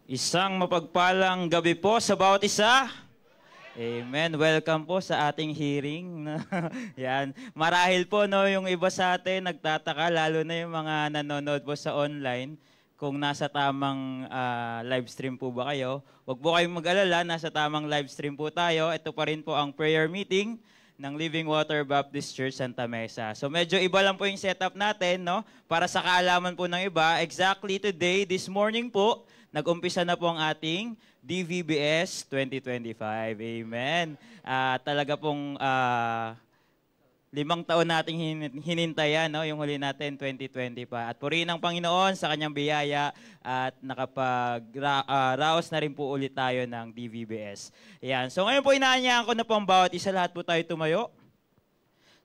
Isang mapagpalang gabi po sa bawat isa. Amen. Welcome po sa ating hearing. Yan. Marahil po yung iba sa atin nagtataka, lalo na yung mga nanonood po sa online, kung nasa tamang live stream po ba kayo. Huwag po kayong mag-alala, nasa tamang live stream po tayo. Ito pa rin po ang prayer meeting ng Living Water Baptist Church Santa Mesa. So medyo iba lang po yung setup natin, no? Para sa kaalaman po ng iba, exactly today, this morning po, nag-umpisa na po ang ating DVBS 2025. Amen. Talaga pong 5 taon nating hinintayan, no? Yung huli natin, 2020 pa. At purihin ang Panginoon sa kanyang biyaya at nakapag-raos na rin po ulit tayo ng DVBS. Ayan. So ngayon po inaanyahan ko na po ang bawat isa, lahat po tayo tumayo.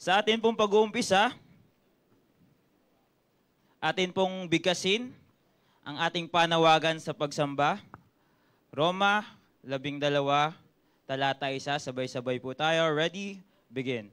Sa atin pong pag-uumpisa, atin pong bigkasin ang ating panawagan sa pagsamba. Roma 12, talata 1, sabay-sabay po tayo. Ready? Begin.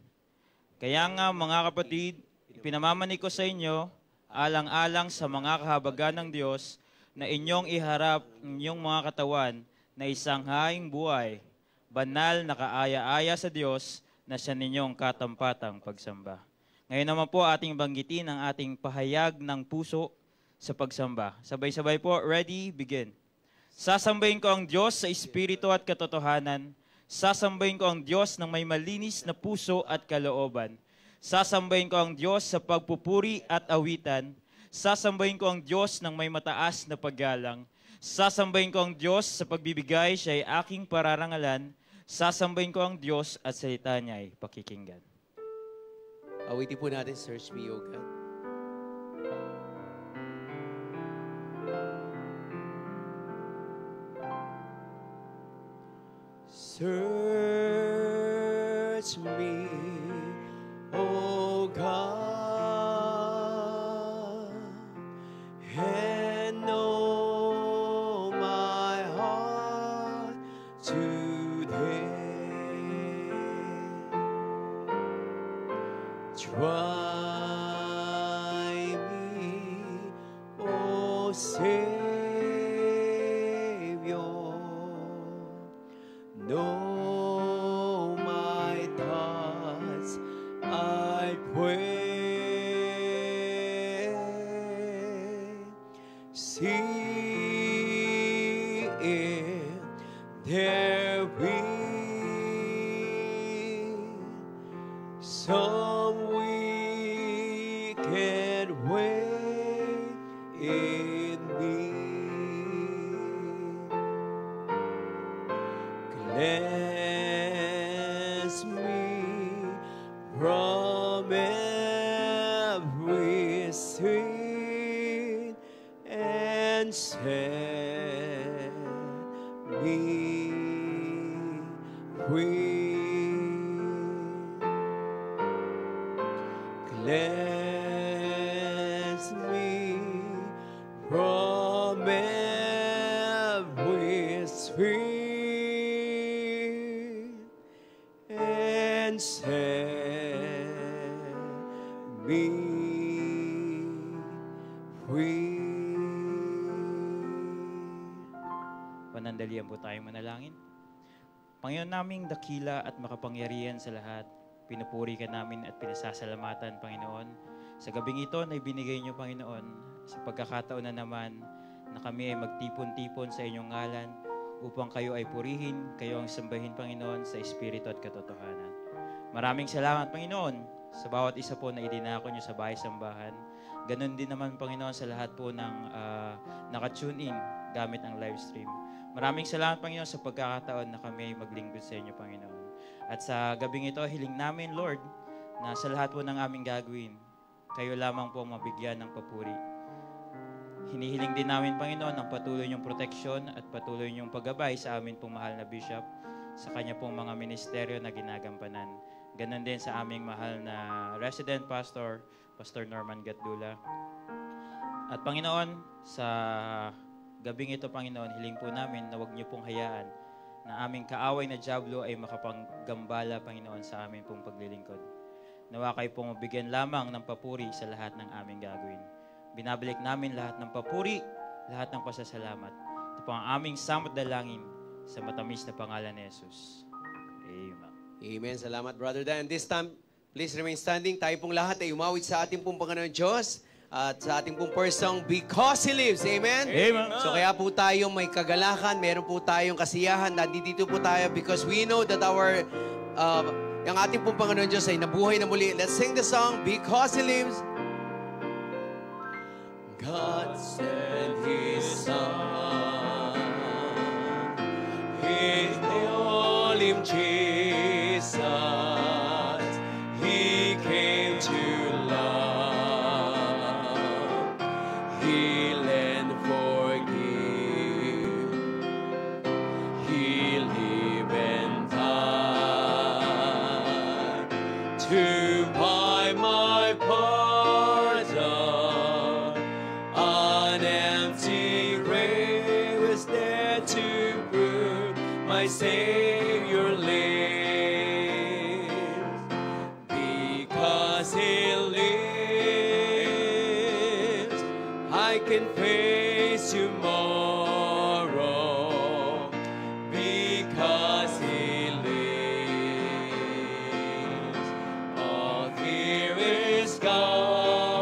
Kaya nga mga kapatid, pinamamanig ko sa inyo, alang-alang sa mga kahabagan ng Diyos, na inyong iharap inyong mga katawan na isang haing buhay, banal na kaaya-aya sa Diyos, na siya ninyong katampatang pagsamba. Ngayon naman po ating banggitin ang ating pahayag ng puso sa pagsamba. Sabay-sabay po, ready, begin. Sasambahin ko ang Diyos sa espiritu at katotohanan. Sasambahin ko ang Diyos ng may malinis na puso at kalooban. Sasambahin ko ang Diyos sa pagpupuri at awitan. Sasambahin ko ang Diyos ng may mataas na paggalang. Sasambahin ko ang Diyos sa pagbibigay, siya ay aking pararangalan. Sasambahin ko ang Diyos at salita niya ay pakikinggan. Awitin po natin, Search Me, O God. Search me, O God, and know my heart today. Try me, O Savior. Know my thoughts, I pray. See if there be some wicked way in me. Cleanse me from every sin and set me free. Cleanse me from every sin and set me free. Panandalian po tayong manalangin. Panginoon naming dakila at makapangyarihan sa lahat, pinupuri ka namin at pinasasalamatan, Panginoon. Sa gabing ito na ibinigay niyo, Panginoon, sa pagkakataon na naman na kami ay magtipon-tipon sa inyong ngalan upang kayo ay purihin, kayo ang sambahin, Panginoon, sa espiritu at katotohanan. Maraming salamat, Panginoon, sa bawat isa po na idinako niyo sa bahay-sambahan. Ganon din naman, Panginoon, sa lahat po ng nakatune in gamit ang live stream. Maraming salamat, Panginoon, sa pagkakataon na kami ay maglingkod sa inyo, Panginoon. At sa gabing ito, hiling namin, Lord, na sa lahat po ng aming gagawin, kayo lamang po mabigyan ng papuri. Hinihiling din namin, Panginoon, ang patuloy niyong proteksyon at patuloy niyong paggabay sa amin pong mahal na bishop, sa kanya pong mga ministeryo na ginagampanan. Ganon din sa aming mahal na resident pastor, Pastor Norman Gatdula. At Panginoon, sa gabing ito, Panginoon, hiling po namin na huwag niyo pong hayaan na aming kaaway na dyablo ay makapanggambala, Panginoon, sa aming pong paglilingkod. Nawa kayo pong mabigyan lamang ng papuri sa lahat ng aming gagawin. Binabalik namin lahat ng papuri, lahat ng pasasalamat. Ito po ang aming samot dalangin sa matamis na pangalan ni Jesus. Amen. Amen. Salamat, Brother Dan. This time, please remain standing. Tayo pong lahat ay umawit sa ating pong Panginoon Diyos at sa ating pong first song, Because He Lives. Amen? Amen. So kaya po tayong may kagalakan, meron po tayong kasiyahan, nandito po tayo because we know that yung ating pong Panginoon Diyos ay nabuhay na muli. Let's sing the song, Because He Lives. God sent His Son, His name Jesus. He came to love, heal and forgive. He lived and died to buy my pardon. An empty grave was there to prove my Savior lives. Because He lives, I can face tomorrow. Because He lives, all fear is gone.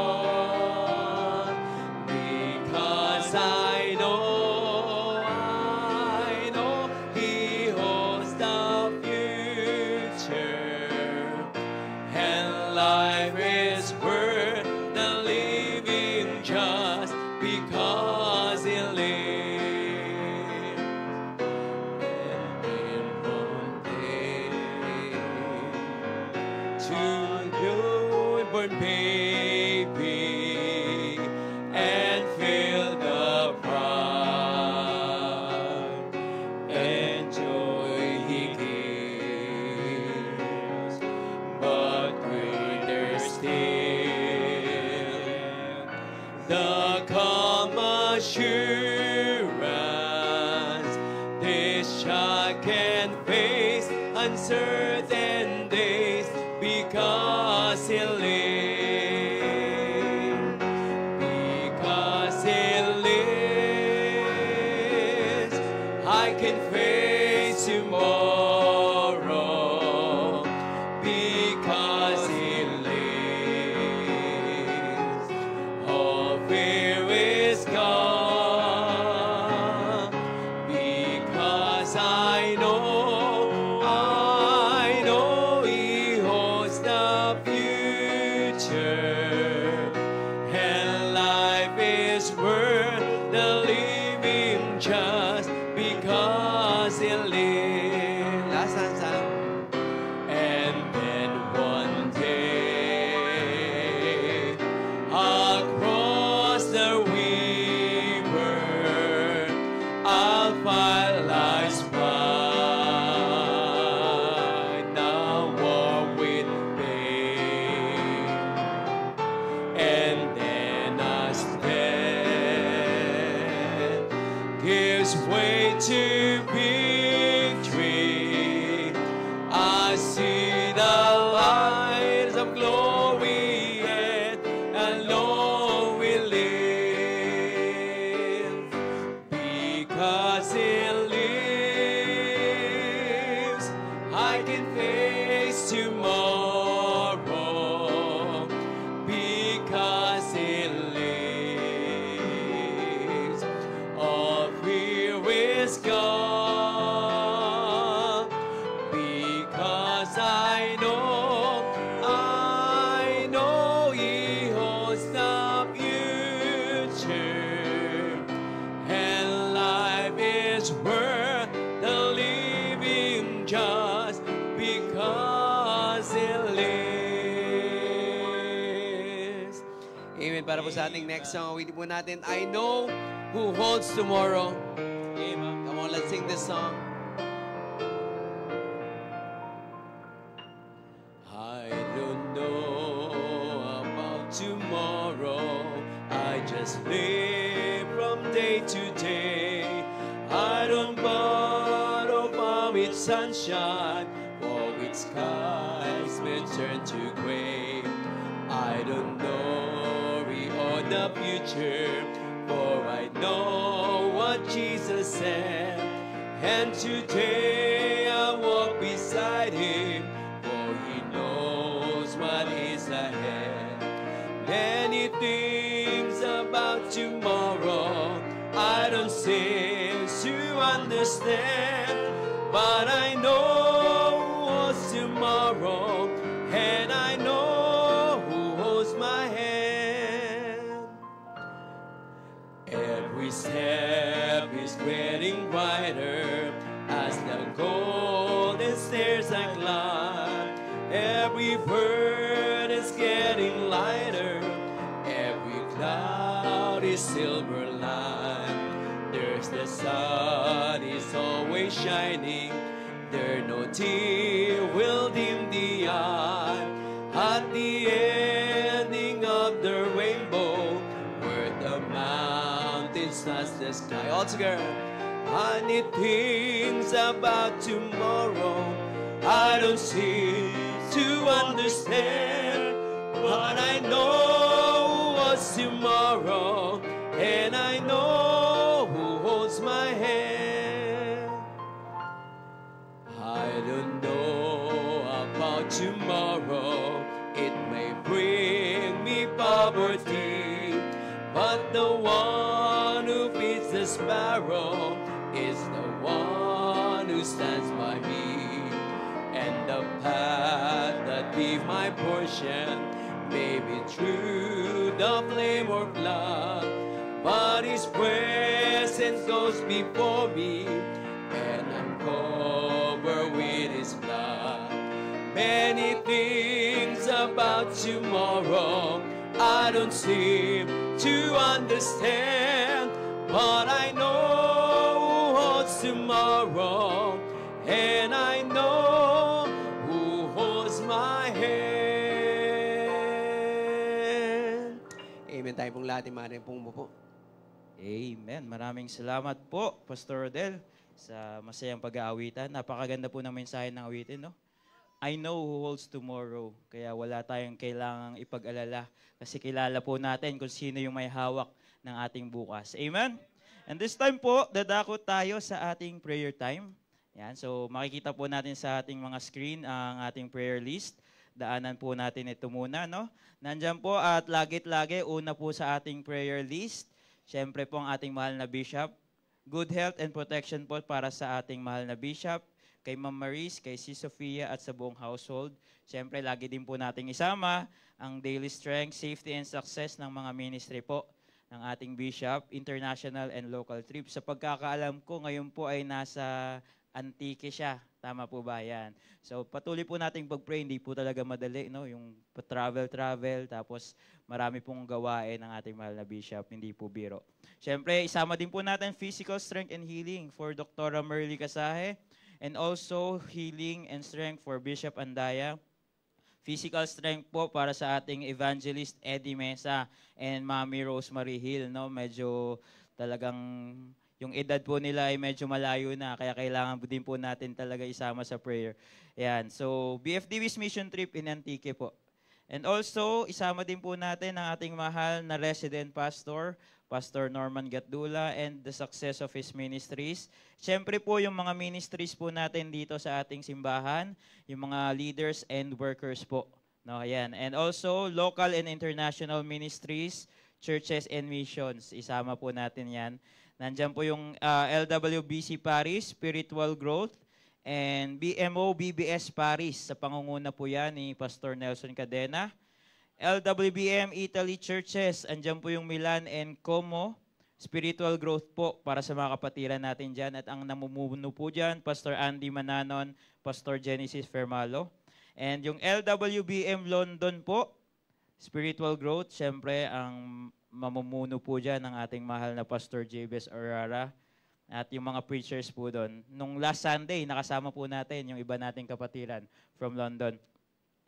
Because I know He holds the future, and life is worth the living just because He lives. And then one day, to newborn baby, and feel the pride and joy He gives, but greater still, the calm assurance this child can face uncertain days because He lives. Because He lives, I can face tomorrow. Because He lives, all fear is gone. Because I know He holds the future, and life is worth the living just because He lives. Last time. And then one day, across the river, I'll find life's pride, now war with pain. And then as death gives way to victory, I see the lights of glory, and alone we live. Because He lives, I can face tomorrow. Because He lives, all fear is gone. Because I know He holds the future, and life is worth the living just because He lives. Amen. Para po sa ating next song, awitin po natin, I know who holds tomorrow. Amen. Come on, let's sing this song. I don't know about tomorrow. I just live from day to day. I don't bother from its sunshine, for its skies may turn to gray. I don't worry on the future, For I know what Jesus said, and today I walk beside him, for he knows what is ahead. Many things about tomorrow I don't seem to understand, but I know what's tomorrow, and I know who holds my hand. Every step is getting brighter as the golden stairs I climb. Every bird is getting lighter, every cloud is silver line. There's the sun is always shining, there no tear will dim the eye. At the ending of the rainbow, where the mountains touch the sky. All together. Funny things about tomorrow I don't seem to understand, but I know what's tomorrow, and I know who holds my hand. I don't know about tomorrow, it may bring me poverty, but the one who feeds the sparrow is the one who stands by me. And the path that be my portion may be through the flame or flood, but his presence goes before me, and I'm covered with his blood. Many things about tomorrow I don't seem to understand, but I know who holds tomorrow, and I know who holds my hand. Amen. Tayo pong lahat, imanin pong po. Amen. Maraming salamat po, Pastor Rodel, sa masayang pag-aawitan. Napakaganda po ng mensahe ng awitin, no? I know who holds tomorrow. Kaya wala tayong kailangang ipag-alala kasi kilala po natin kung sino yung may hawak ng ating bukas. Amen? And this time po, dadako tayo sa ating prayer time. Yan, so makikita po natin sa ating mga screen ang ating prayer list. Daanan po natin ito muna, no? Nandyan po at lagit-lagi, una po sa ating prayer list. Siyempre po ang ating mahal na Bishop. Good health and protection po para sa ating mahal na Bishop, kay Ma'am Maris, kay Sis Sofia at sa buong household. Siyempre, lagi din po nating isama ang daily strength, safety, and success ng mga ministry po ng ating Bishop, international and local trips. Sa pagkakaalam ko, ngayon po ay nasa Antique siya. Tama po ba yan? So, patuloy po nating pag-pray. Hindi po talaga madali, no? Yung travel, tapos marami pong gawain ng ating mahal na Bishop. Hindi po biro. Siyempre, isama din po natin physical strength and healing for Dr. Merly Casahe, and also healing and strength for Bishop Andaya. Physical strength po para sa ating evangelist Eddie Mesa and Mami Rosemary Hill. No? Medyo talagang yung edad po nila ay medyo malayo na, kaya kailangan din po natin talaga isama sa prayer. Yan. So, BFDW's mission trip in Antique po. And also, isama din po natin ang ating mahal na resident pastor, Pastor Norman Gatdula, and the success of his ministries. Siyempre po yung mga ministries po natin dito sa ating simbahan, yung mga leaders and workers po. No, ayan. And also, local and international ministries, churches and missions. Isama po natin yan. Nandyan po yung LWBC Paris, Spiritual Growth, and BMO BBS Paris. Sa pangunguna po yan ni Pastor Nelson Cadena. LWBM Italy Churches, andyan po yung Milan and Como, Spiritual Growth po para sa mga kapatiran natin dyan. At ang namumuno po dyan, Pastor Andy Mananon, Pastor Genesis Fermalo. And yung LWBM London po, Spiritual Growth, syempre ang mamumuno po dyan ng ating mahal na Pastor Jabez Orara. At yung mga preachers po doon. Nung last Sunday, nakasama po natin yung iba nating kapatiran from London.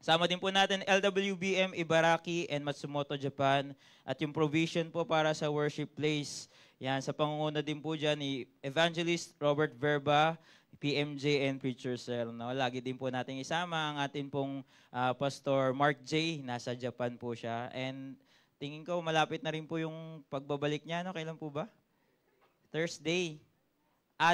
Sama din po natin LWBM Ibaraki and Matsumoto, Japan. At yung provision po para sa worship place. Yan, sa pangunguna din po dyan ni Evangelist Robert Verba, PMJ and Preacher Sir. No? Lagi din po natin isama ang atin pong Pastor Mark J. Nasa Japan po siya. And tingin ko malapit na rin po yung pagbabalik niya. No? Kailan po ba? Thursday.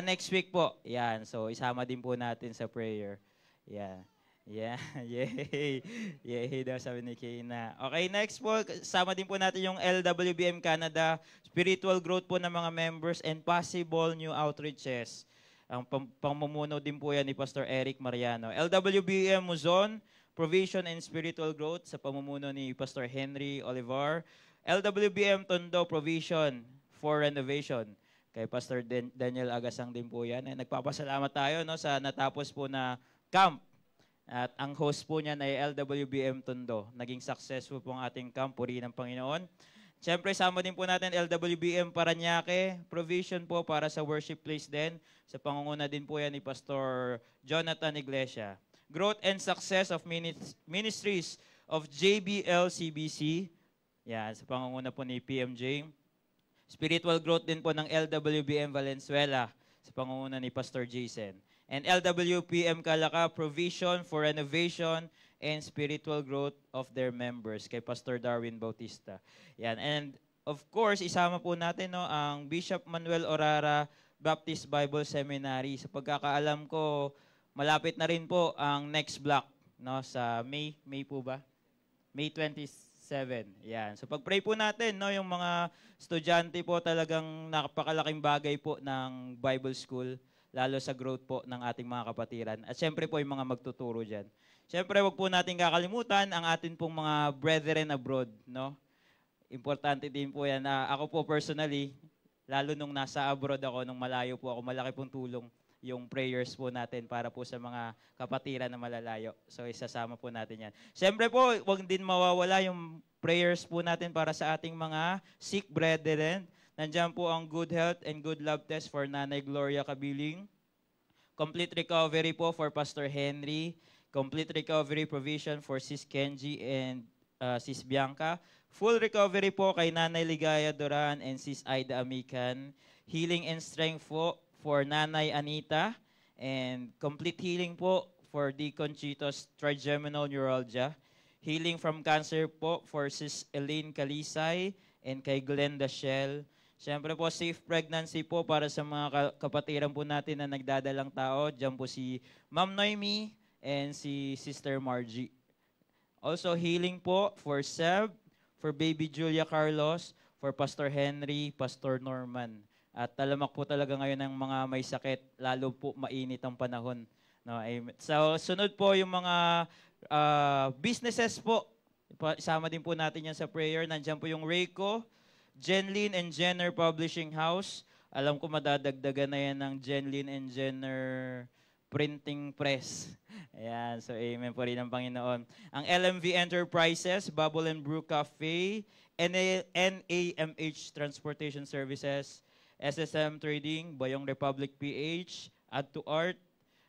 Next week po. Yan. So, isama din po natin sa prayer. Yeah. Yeah. Yay. Yay daw sabi ni Kayna. Okay, next po. Sama din po natin yung LWBM Canada. Spiritual growth po ng mga members and possible new outreaches. Ang pamumuno din po yan ni Pastor Eric Mariano. LWBM Luzon, Provision and Spiritual Growth sa pamumuno ni Pastor Henry Olivar. LWBM Tondo, Provision for Renovation. Kay Pastor Daniel Agasang din po yan. Nagpapasalamat tayo no, sa natapos po na camp. At ang host po niyan ay LWBM Tondo. Naging successful po ang ating camp, puri ng Panginoon. Siyempre, sama din po natin LWBM Paranaque, provision po para sa worship place din. Sa pangunguna din po yan ni Pastor Jonathan Iglesia. Growth and success of ministries of JBL-CBC. Yan, sa pangunguna po ni PMJ. Spiritual growth din po ng LWBM Valenzuela sa pangunguna ni Pastor Jason. And LWPM Calaca, provision for renovation and spiritual growth of their members kay Pastor Darwin Bautista. Yan. And of course, isama po natin no, ang Bishop Manuel Orara Baptist Bible Seminary. Sa pagkakaalam ko, malapit na rin po ang next block no, sa May po ba? May 27. Yan. So pag-pray po natin, no, yung mga estudyante po talagang napakalaking bagay po ng Bible School, lalo sa growth po ng ating mga kapatiran. At syempre po yung mga magtuturo dyan. Syempre, wag po natin kakalimutan ang atin pong mga brethren abroad. No? Importante din po yan. Ako po personally, lalo nung nasa abroad ako, nung malayo po ako, malaki pong tulong yung prayers po natin para po sa mga kapatiran na malalayo. So, isasama po natin yan. Syempre po, wag din mawawala yung prayers po natin para sa ating mga sick brethren. Nandiyan po ang good health and good love test for Nanay Gloria Kabiling. Complete recovery po for Pastor Henry. Complete recovery provision for Sis Kenji and Sis Bianca. Full recovery po kay Nanay Ligaya Duran and Sis Aida Amican. Healing and strength po for Nanay Anita. And complete healing po for Deacon Chito's trigeminal neuralgia. Healing from cancer po for Sis Elaine Kalisay and kay Glenda Shell. Siyempre po, safe pregnancy po para sa mga kapatiran po natin na nagdadalang tao. Diyan po si Ma'am Noemi and si Sister Margie. Also, healing po for Seb, for Baby Julia Carlos, for Pastor Henry, Pastor Norman. At talamak po talaga ngayon ng mga may sakit, lalo po mainit ang panahon. No, so, sunod po yung mga businesses po. Isama din po natin yan sa prayer. Nandiyan po yung Rayco, Jenlyn and Jenner Publishing House. Alam ko madadagdagan na yan ng Jenlyn and Jenner Printing Press. Ayan, so amen po rin ang Panginoon. Ang LMV Enterprises, Bubble and Brew Cafe, NAMH Transportation Services, SSM Trading, Bayong Republic PH, Add to Art,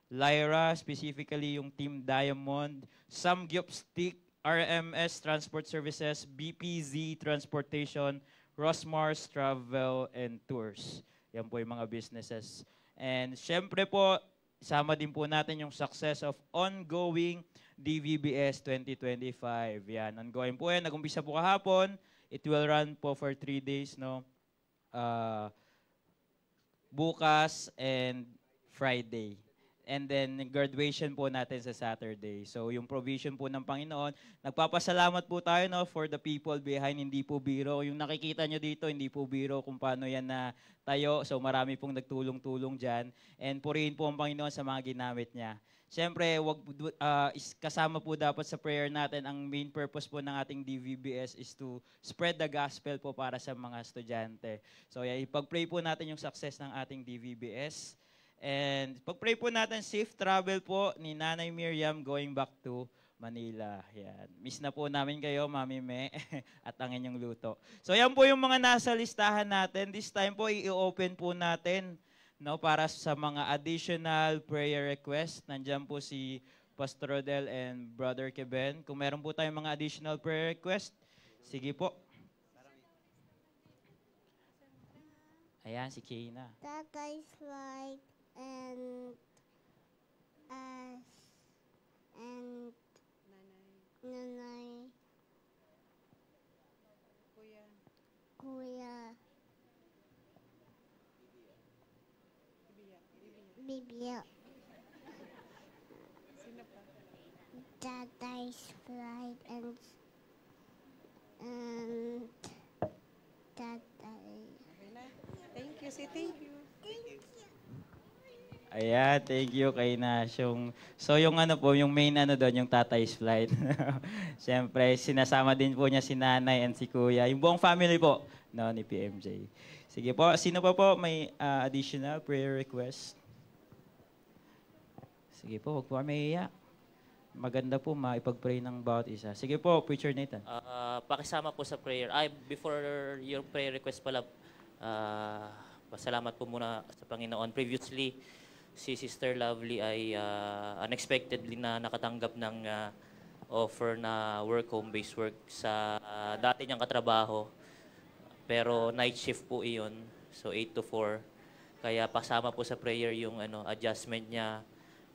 Lyra, specifically yung Team Diamond, Samgyupstik, RMS Transport Services, BPZ Transportation, Rosmars Travel and Tours. Yan po yung mga businesses. And syempre po, isama din po natin yung success of ongoing DVBS 2025. Yan, ongoing po yan. Nag-umpisa po kahapon. It will run po for 3 days, no? Bukas and Friday. And then, graduation po natin sa Saturday. So, yung provision po ng Panginoon. Nagpapasalamat po tayo no, for the people behind, hindi po biro. Yung nakikita nyo dito, hindi po biro kung paano yan na tayo. So, marami pong nagtulong-tulong dyan. And purihin po ang Panginoon sa mga ginamit niya. Siyempre, kasama po dapat sa prayer natin, ang main purpose po ng ating DVBS is to spread the gospel po para sa mga estudyante. So, ipag-pray po natin yung success ng ating DVBS. And pag-pray po natin, safe travel po ni Nanay Miriam going back to Manila. Yan. Miss na po namin kayo, Mami Me, at ang inyong luto. So yan po yung mga nasa listahan natin. This time po, i-open po natin no, para sa mga additional prayer request. Nandiyan po si Pastor Rodel and Brother Keben. Kung meron po tayong mga additional prayer request, sige po. Ayan, si Kayna. Tatay's right and us and nanay baby. Tatay's flight and tatay. Thank you, say thank you. Ayan, thank you kay Nasyong. So yung ano po, yung main ano doon, yung Tatay's Flight. Siyempre, sinasama din po niya si nanay and si kuya. Yung buong family po, no, ni PMJ. Sige po, sino pa po may additional prayer request? Sige po, huwag po kami iiyak. Maganda po maipag-pray ng bawat isa. Sige po, Preacher Nathan. Pakisama po sa prayer. Before your prayer request pala, pasalamat po muna sa Panginoon. Previously, si Sister Lovely ay unexpectedly na nakatanggap ng offer na home-based work sa dati niyang katrabaho. Pero night shift po iyon, so 8 to 4. Kaya pasama po sa prayer yung adjustment niya,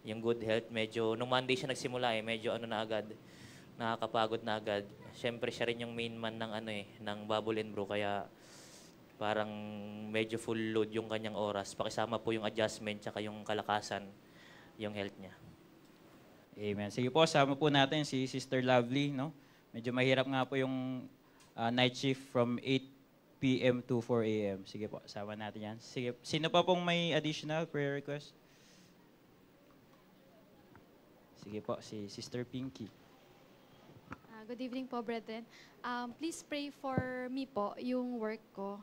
yung good health. Medyo, nung Monday siya nagsimula medyo na agad, nakakapagod na agad. Siyempre siya rin yung main man ng ng Bubble and Brew, kaya parang medyo full load yung kanyang oras. Pakisama po yung adjustment tsaka yung kalakasan, yung health niya. Amen. Sige po, sama po natin si Sister Lovely, no? Medyo mahirap nga po yung night shift from 8 p.m. to 4 a.m. Sige po, sama natin yan. Sige, sino pa pong may additional prayer request? Sige po, si Sister Pinky. Good evening po, brethren. Please pray for me po, yung work ko.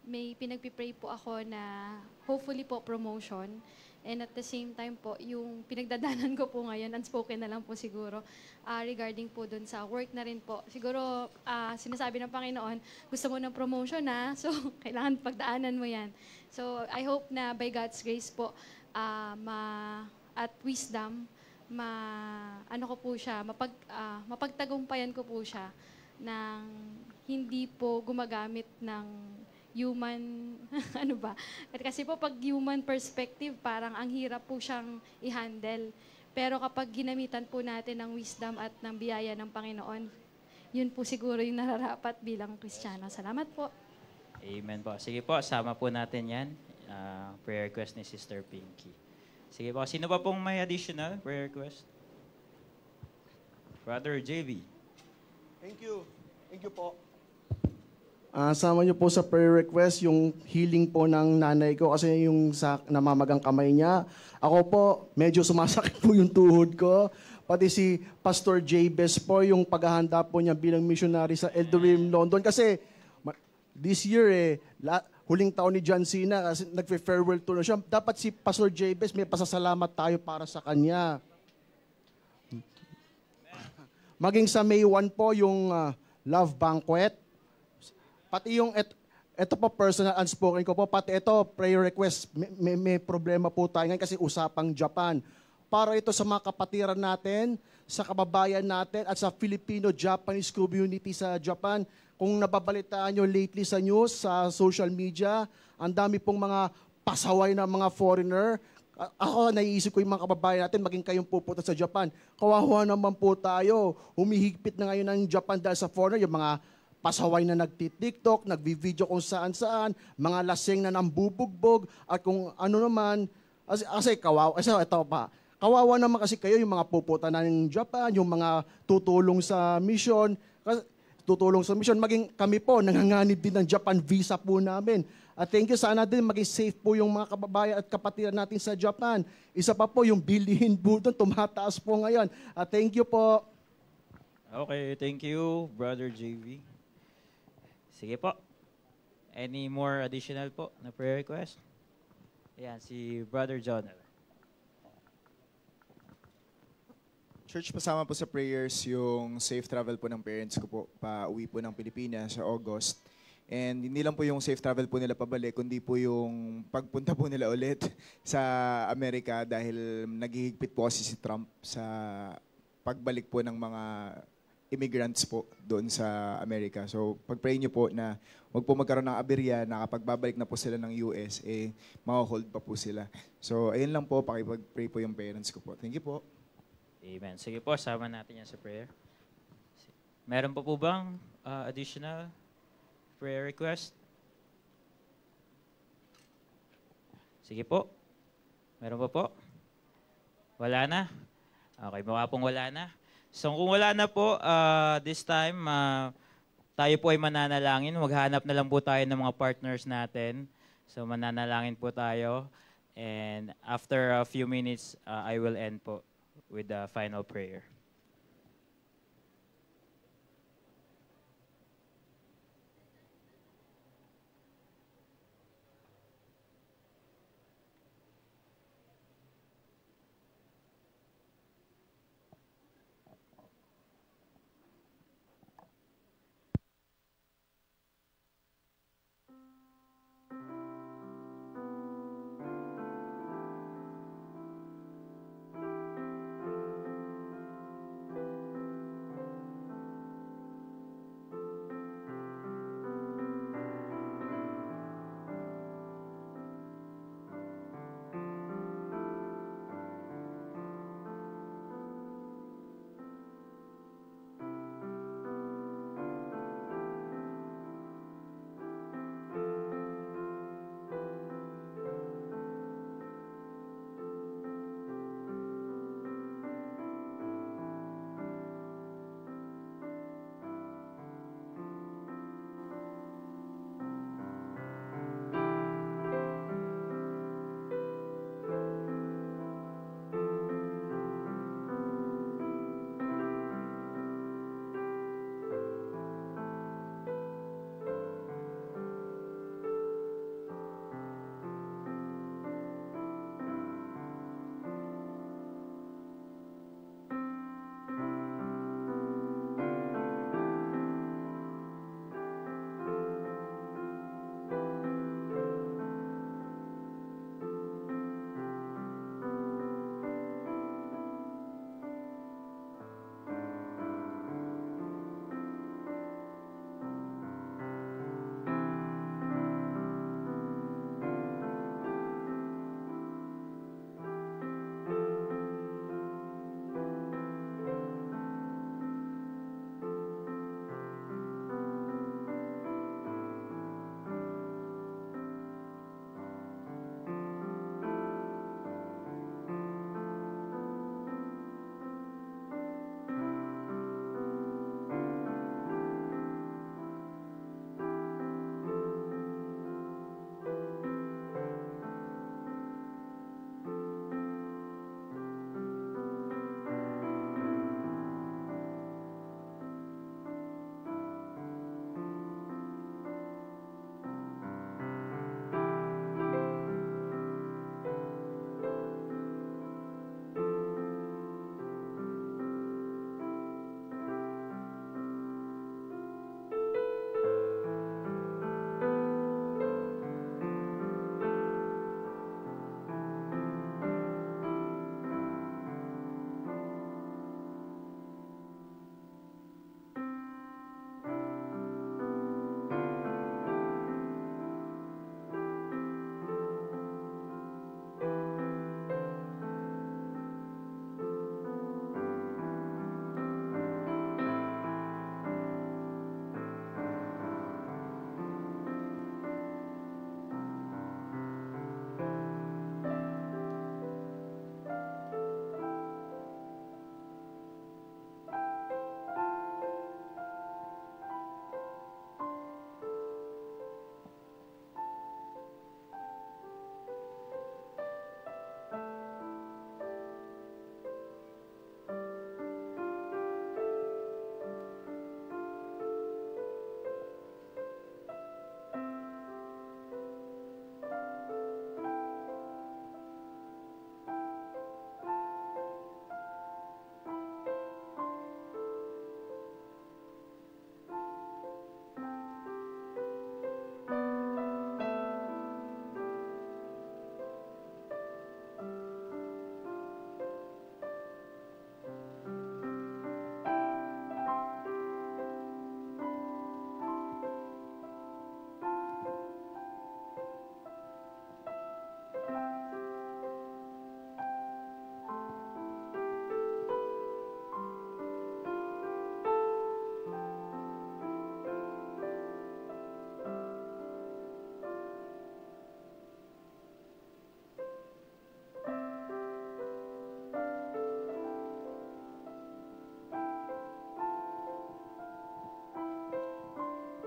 May pinagpipray po ako na hopefully po promotion. And at the same time po, yung pinagdadanan ko po ngayon, unspoken na lang po siguro, regarding po dun sa work na rin po. Siguro, sinasabi ng Panginoon, gusto mo ng promotion na, so kailangan pagdaanan mo yan. So I hope na by God's grace po, at wisdom, mapagtagumpayan ko po siya ng hindi po gumagamit ng human, Kasi po pag human perspective, parang ang hirap po siyang i-handle. Pero kapag ginamitan po natin ng wisdom at ng biyaya ng Panginoon, yun po siguro yung nararapat bilang Kristiyano. Salamat po. Amen po. Sige po, sama po natin yan. Prayer request ni Sister Pinky. Sige po, sino pa pong may additional prayer request? Brother JV. Thank you. Thank you po. Sama niyo po sa prayer request yung healing po ng nanay ko kasi yung sa namamagang kamay niya. Ako po, medyo sumasakit po yung tuhod ko. Pati si Pastor Jabez po, yung paghahanda po niya bilang missionary sa Eldorado London. Kasi this year huling taon ni John Cena kasi nagfe-farewell tour na siya. Dapat si Pastor Jabez may pasasalamat tayo para sa kanya. Maging sa May 1 po yung Love Banquet. Pati yung ito po personal unspoken ko po, pati ito prayer request. May problema po tayo ngayon kasi usapang Japan. Para ito sa mga kapatiran natin, sa kababayan natin at sa Filipino-Japanese community sa Japan. Kung nababalitaan nyo lately sa news, sa social media, ang dami pong mga pasaway na mga foreigner. Ako, naiisip ko yung mga kababayan natin, maging kayong pupunta sa Japan. Kawawa naman po tayo. Humihigpit na ngayon ng Japan dahil sa foreigner, yung mga pasaway na nagtitiktok, nagvi-video kung saan-saan, mga lasing na nambubugbog, at kung ano naman, kasi kawawa, ito pa, kawawa naman kasi kayo yung mga pupunta na ng Japan, yung mga tutulong sa mission, maging kami po, nanganganib din ng Japan visa po namin. At thank you, sana din maging safe po yung mga kababayan at kapatiran natin sa Japan. Isa pa po, yung bilihin po doon, tumataas po ngayon. At thank you po. Okay, thank you, Brother JV. Sige po. Any more additional po na prayer request? Ayan, si Brother John. Church, pasama po sa prayers yung safe travel po ng parents ko po pa-uwi po ng Pilipinas sa August. And hindi lang po yung safe travel po nila pabalik, kundi po yung pagpunta po nila ulit sa Amerika dahil naghihigpit po kasi si Trump sa pagbalik po ng mga immigrants po doon sa Amerika. So, pag-pray nyo po na huwag po magkaroon ng aberya na kapag babalik na po sila ng US, ma-hold pa po sila. So, ayun lang po, pakipag-pray po yung parents ko po. Thank you po. Amen. Sige po, sama natin yan sa prayer. Meron pa po bang additional prayer request? Sige po. Meron pa po? Wala na? Okay, baka pong wala na. So kung wala na po, this time, tayo po ay mananalangin. Maghanap na lang po tayo ng mga partners natin. So mananalangin po tayo. And after a few minutes, I will end po with the final prayer.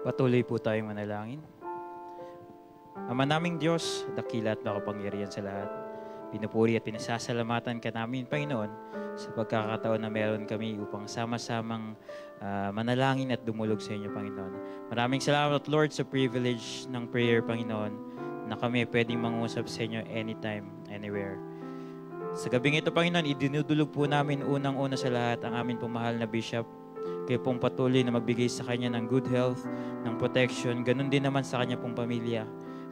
Patuloy po tayong manalangin. Ama naming Diyos, dakila at makapangyarihan sa lahat. Pinupuri at pinasasalamatan ka namin, Panginoon, sa pagkakataon na meron kami upang sama-samang manalangin at dumulog sa inyo, Panginoon. Maraming salamat, Lord, sa privilege ng prayer, Panginoon, na kami pwedeng mangusap sa inyo anytime, anywhere. Sa gabing ito, Panginoon, idinudulog po namin unang-una sa lahat ang aming pumahal na Bishop. Kayo pong patuloy na magbigay sa kanya ng good health, ng protection, ganun din naman sa kanya pong pamilya.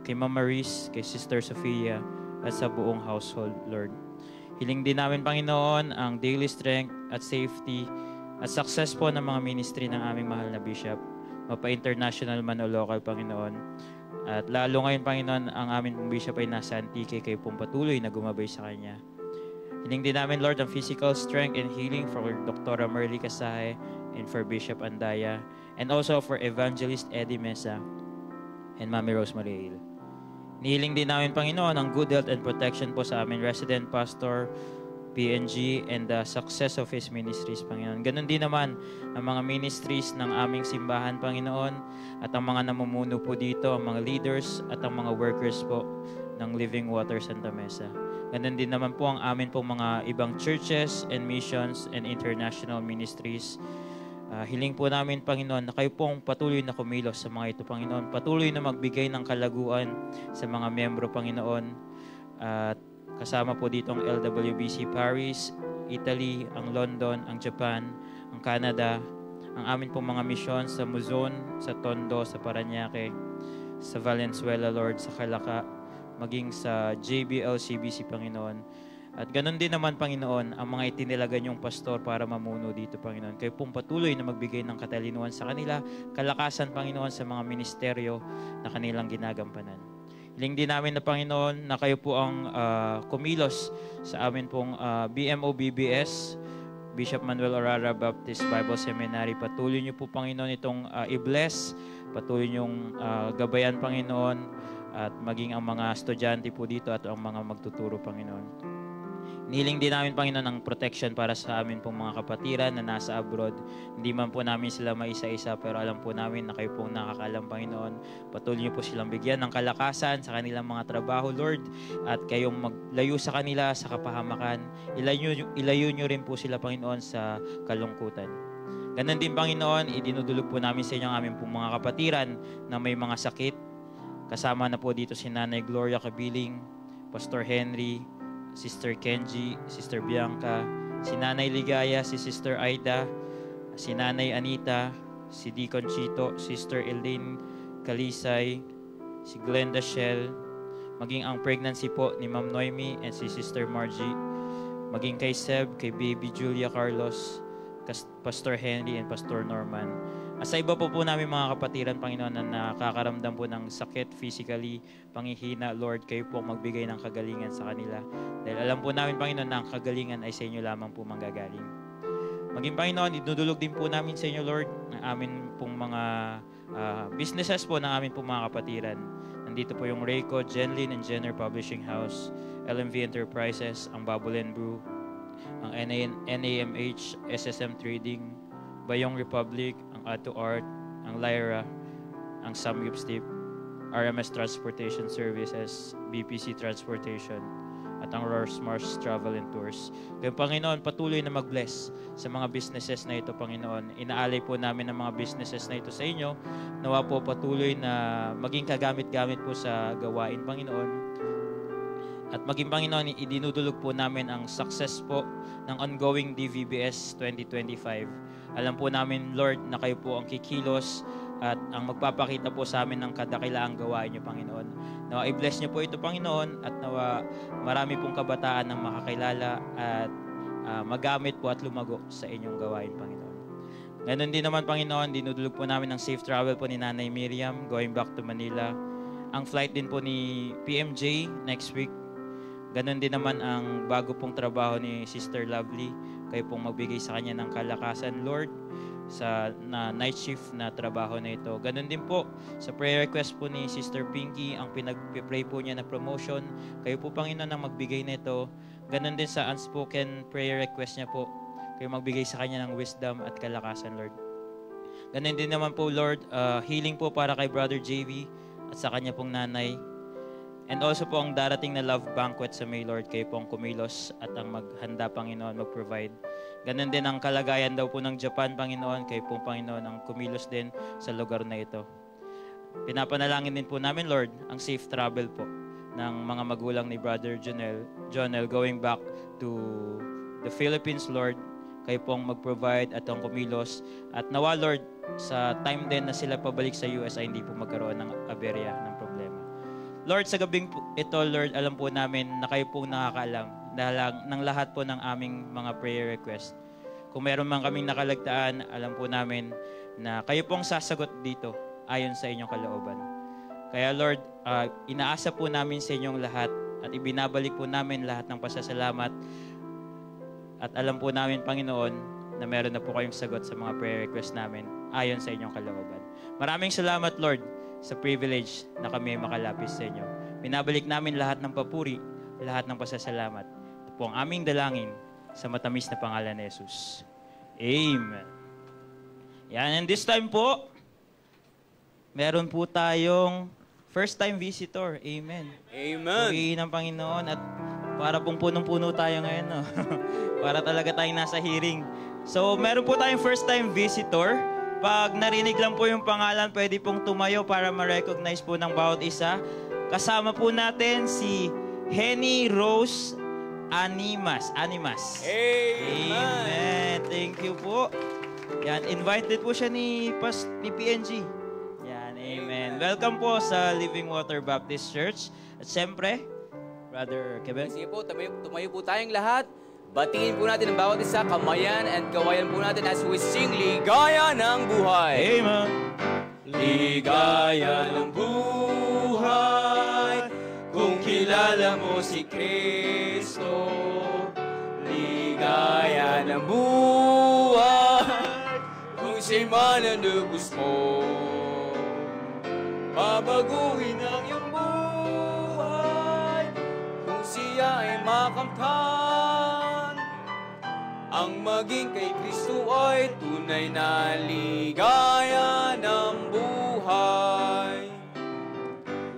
Kay Mama Maris, kay Sister Sofia, at sa buong household, Lord. Hiling din namin, Panginoon, ang daily strength at safety at success po ng mga ministry ng aming mahal na Bishop, mapa-international man o local, Panginoon. At lalo ngayon, Panginoon, ang aming pong Bishop ay nasa Antique, kayo pong patuloy na gumabay sa kanya. Hiling din namin, Lord, ang physical strength and healing for Dr. Merly Casahe and for Bishop Andaya, and also for Evangelist Eddie Mesa and Mami Rose Mariel. Nihiling din namin, Panginoon, ang good health and protection po sa aming resident pastor, PNG, and the success of his ministries, Panginoon. Ganon din naman ang mga ministries ng aming simbahan, Panginoon, at ang mga namumuno po dito, ang mga leaders at ang mga workers po ng Living Water Santa Mesa. Ganon din naman po ang amin pong mga ibang churches and missions and international ministries. Hiling po namin, Panginoon, na kayo pong patuloy na kumilos sa mga ito, Panginoon. Patuloy na magbigay ng kalaguan sa mga miyembro, Panginoon. At kasama po dito ang LWBC Paris, Italy, ang London, ang Japan, ang Canada, ang amin pong mga misyon sa Luzon, sa Tondo, sa Parañaque, sa Valenzuela, Lord, sa Calaca, maging sa JBLCBC, Panginoon. At ganun din naman, Panginoon, ang mga itinilagan yung pastor para mamuno dito, Panginoon. Kayo pong patuloy na magbigay ng katalinuhan sa kanila, kalakasan, Panginoon, sa mga ministeryo na kanilang ginagampanan. Hiling din namin na, Panginoon, na kayo po ang kumilos sa amin pong BMO-BBS, Bishop Manuel Orara Baptist Bible Seminary. Patuloy niyo po, Panginoon, itong i-bless. Patuloy niyong gabayan, Panginoon, at maging ang mga estudyante po dito at ang mga magtuturo, Panginoon. Nihiling din namin, Panginoon, ang protection para sa amin pong mga kapatiran na nasa abroad. Hindi man po namin sila maisa-isa, pero alam po namin na kayo pong nakakalam, Panginoon. Patuloy niyo po silang bigyan ng kalakasan sa kanilang mga trabaho, Lord, at kayong maglayo sa kanila sa kapahamakan. Ilayo niyo rin po sila, Panginoon, sa kalungkutan. Ganon din, Panginoon, idinudulog po namin sa inyo ang aming pong mga kapatiran na may mga sakit. Kasama na po dito si Nanay Gloria Cabiling, Pastor Henry, Sister Kenji, Sister Bianca, si Nanay Ligaya, si Sister Aida, si Nanay Anita, si Deacon Chito, Sister Elaine Kalisay, si Glenda Shell, maging ang pregnancy po ni Ma'am Noemi and si Sister Margie, maging kay Seb, kay Baby Julia Carlos, Pastor Henry and Pastor Norman. Sa iba po namin mga kapatiran, Panginoon, na nakakaramdam po ng sakit physically, panghihina, Lord, kayo po magbigay ng kagalingan sa kanila. Dahil alam po namin, Panginoon, na ang kagalingan ay sa inyo lamang po manggagaling. Maging, Panginoon, idudulog din po namin sa inyo, Lord, ang amin pong mga businesses po ng amin pong mga kapatiran. Nandito po yung Rayco, Genlin and Jenner Publishing House, LMV Enterprises, ang Bubble and Brew, ang NAMH, SSM Trading, Bayong Republic, ang Ato Art, ang Lyra, ang Samgipstip, RMS Transportation Services, BPC Transportation, at ang Rorsmars Travel and Tours. Kaya Panginoon, patuloy na mag-bless sa mga businesses na ito, Panginoon. Inaalay po namin ang mga businesses na ito sa inyo. Nawa po patuloy na maging kagamit-gamit po sa gawain, Panginoon. At maging, Panginoon, idinudulog po namin ang success po ng ongoing DVBS 2025. Alam po namin, Lord, na kayo po ang kikilos at ang magpapakita po sa amin ng kadakilaang gawain niyo, Panginoon. Nawa i-bless niyo po ito, Panginoon, at nawa marami pong kabataan ang makakilala at magamit po at lumago sa inyong gawain, Panginoon. Ganon din naman, Panginoon, dinudulog po namin ang safe travel po ni Nanay Miriam going back to Manila. Ang flight din po ni PMJ next week. Ganon din naman ang bago pong trabaho ni Sister Lovely. Kayo pong magbigay sa kanya ng kalakasan, Lord, sa night shift na trabaho na ito. Ganon din po sa prayer request po ni Sister Pinky, ang pinag-pray po niya na promotion. Kayo po, Panginoon, ang magbigay nito. Ganon din sa unspoken prayer request niya po. Kayo magbigay sa kanya ng wisdom at kalakasan, Lord. Ganun din naman po, Lord, healing po para kay Brother JV at sa kanya pong nanay. And also po ang darating na love banquet sa May, Lord, kayo po ang kumilos at ang maghanda, Panginoon, mag-provide. Ganun din ang kalagayan daw po ng Japan, Panginoon, kayo po, Panginoon, ang kumilos din sa lugar na ito. Pinapanalangin din po namin, Lord, ang safe travel po ng mga magulang ni Brother Jonel going back to the Philippines, Lord. Kayo pong mag-provide at ang kumilos. At nawa, Lord, sa time din na sila pabalik sa US ay hindi po magkaroon ng aberya, ng problema. Lord, sa gabing ito, Lord, alam po namin na kayo pong nakakaalam ng lahat po ng aming mga prayer request. Kung meron man kaming nakalagtaan, alam po namin na kayo pong sasagot dito ayon sa inyong kalooban. Kaya Lord, inaasa po namin sa inyong lahat at ibinabalik po namin lahat ng pasasalamat. At alam po namin, Panginoon, na meron na po kayong sagot sa mga prayer request namin ayon sa inyong kalooban. Maraming salamat, Lord, sa privilege na kami makalapis sa inyo. Binabalik namin lahat ng papuri, lahat ng pasasalamat. Ito po ang aming dalangin sa matamis na pangalan ni Jesus. Amen. Yan, and this time po, meron po tayong first-time visitor. Amen. Amen. Purihin ng Panginoon at para pong punong-puno tayo ngayon, no? Para talaga tayong nasa hearing. So, meron po tayong first-time visitor. Pag narinig lang po yung pangalan, pwede pong tumayo para ma-recognize po ng bawat isa. Kasama po natin si Henny Rose Animas. Amen. Amen. Thank you po. Yan, invited po siya ni PNG. Yan, amen. Welcome po sa Living Water Baptist Church. At siyempre, Brother Kevin. Sige po, tumayo po tayong lahat. Batiin po natin ang bawat isa, kamayan and kawayan po natin as we sing Ligaya ng Buhay. Amen. Ligaya ng buhay, kung kilala mo si Kristo. Ligaya ng buhay, kung siya'y mananubos mo. Babaguhin ang iyong buhay, kung siya ay makamtan. Ang maging kay Kristo ay tunay na ligaya ng buhay.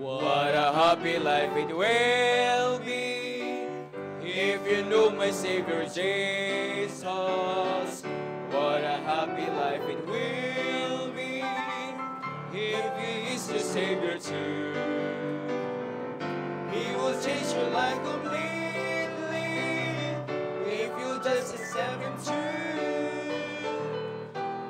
What a happy life it will be if you know my Savior Jesus. What a happy life it will be if He is your Savior too. He will change your life completely if you just accept Him too.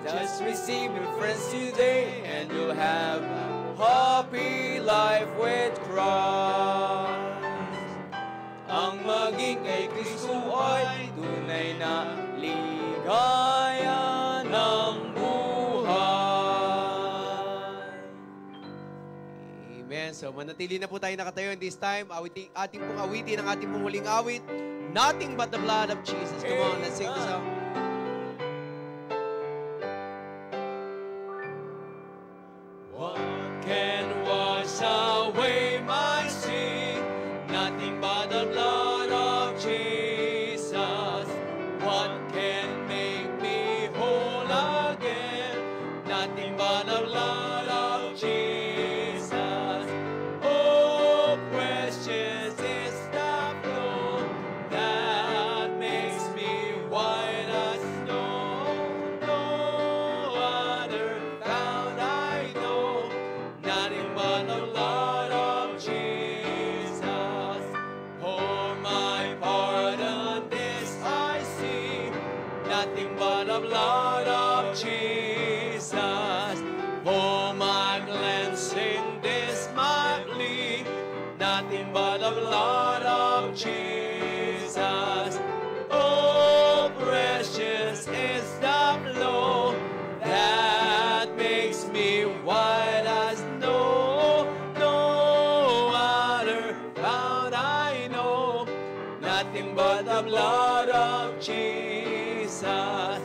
Just receive Him, friends, today, and you'll have a happy life with Christ. Ang maging kay Kristo ay tunay na ligaya ng buhay. Amen. So, manatili na po tayo nakatayo in this time. Ating pong awitin ang ating pong huling awit. Nothing but the blood of Jesus. Come on, let's sing the song. What can wash away my sin? Nothing but the blood of Jesus. What can make me whole again? Nothing but the blood of Jesus. Oh, precious is the flow that makes me white as snow. No other found I know. Nothing but the blood of Jesus. For my pardon this I see. Nothing but the blood of Jesus. For my cleansing this my plea. Nothing but the blood of Jesus. Oh, precious is the flow that makes me white as snow. No other found I know. Nothing but the blood of Jesus.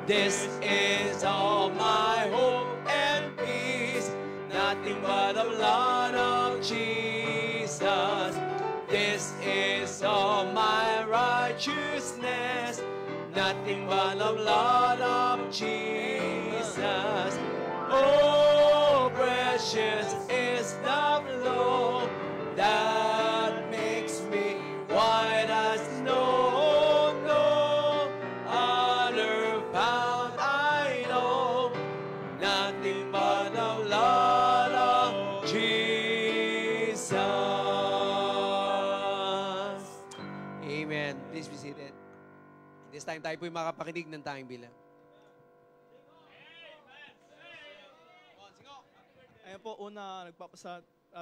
This is all my hope and peace. Nothing but the blood of Jesus. This is all my righteousness. Nothing but the blood of Jesus. Oh, precious is the flow that makes me white as snow. No other found I know, nothing but the blood of Jesus. Amen. Please be seated. This time tayo po'y makapakinig ng tanging bilang. Ayan po, una,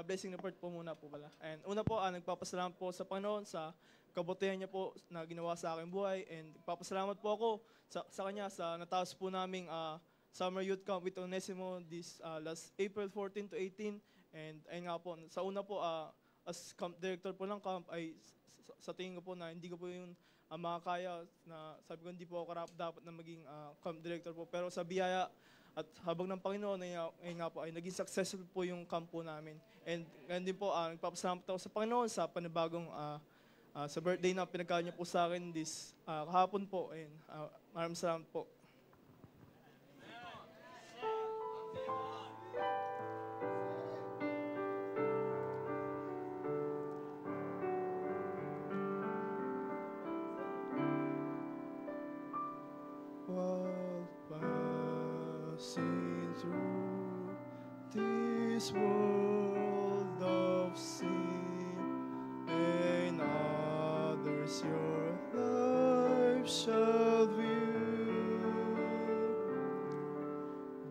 blessing report po muna po pala. And una po, nagpapasalamat po sa Panginoon sa kabutihan niya po na ginawa sa aking buhay. And nagpapasalamat po ako sa kanya sa natapos po naming Summer Youth Camp with Onesimo this last April 14 to 18. And ayun nga po, sa una po, as camp director po ng camp, ay sa tingin ko po na hindi ko po yung makakaya na sabi ko hindi po ako dapat na maging camp director po. Pero sa biyaya at habang ng Panginoon ay nga po ay naging successful po yung camp po namin. And ngayon din po, nagpapasalamat ako sa Panginoon sa panibagong sa birthday na pinagkaan niya po sa akin this kahapon po. And maraming salamat po. While passing through this world of sin, and others your life shall view,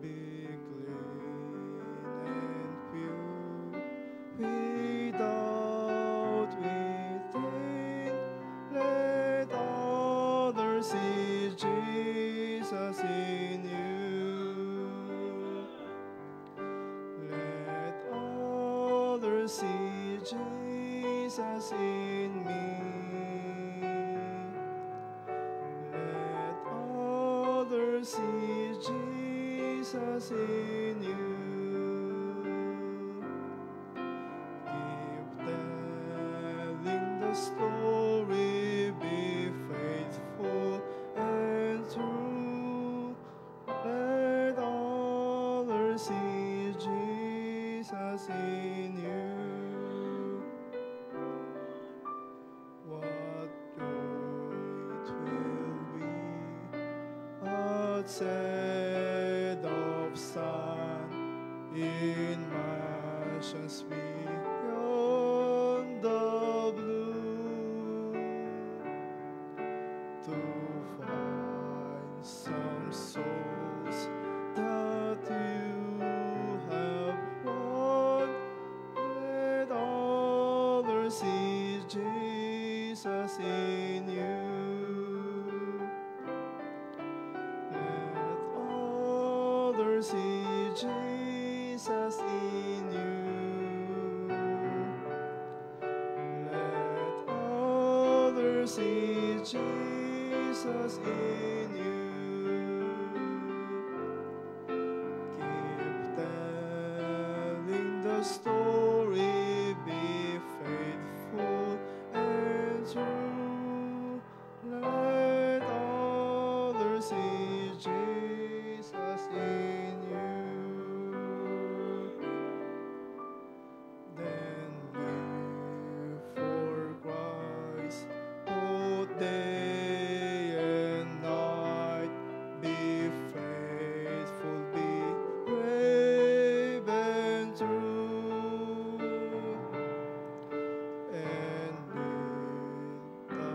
be clean and pure, without within, let others see Jesus in you. Let others see Jesus in me. Let others see Jesus in you. Keep telling the story, be faithful and true. Let others see Jesus in you. What joy it will be outside of sun in mansions beyond the blue, to find some souls that you have won. Let others see Jesus in you. Let others see Jesus in you. Let others see Jesus in you. Keep telling the story, be faithful and true. Let others see Jesus in you. Then live for Christ both day and night. Be faithful, be brave and true, and lead the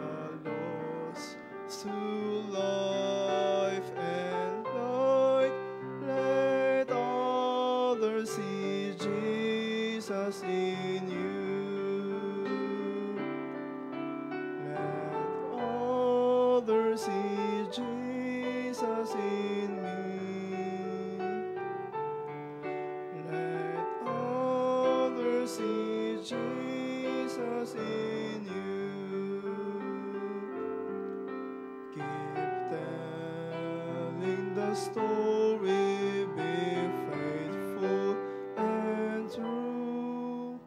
lost to life and light. Let others see Jesus in you. Let others see Jesus in me. Let others see Jesus in you. Keep telling the story, be faithful and true.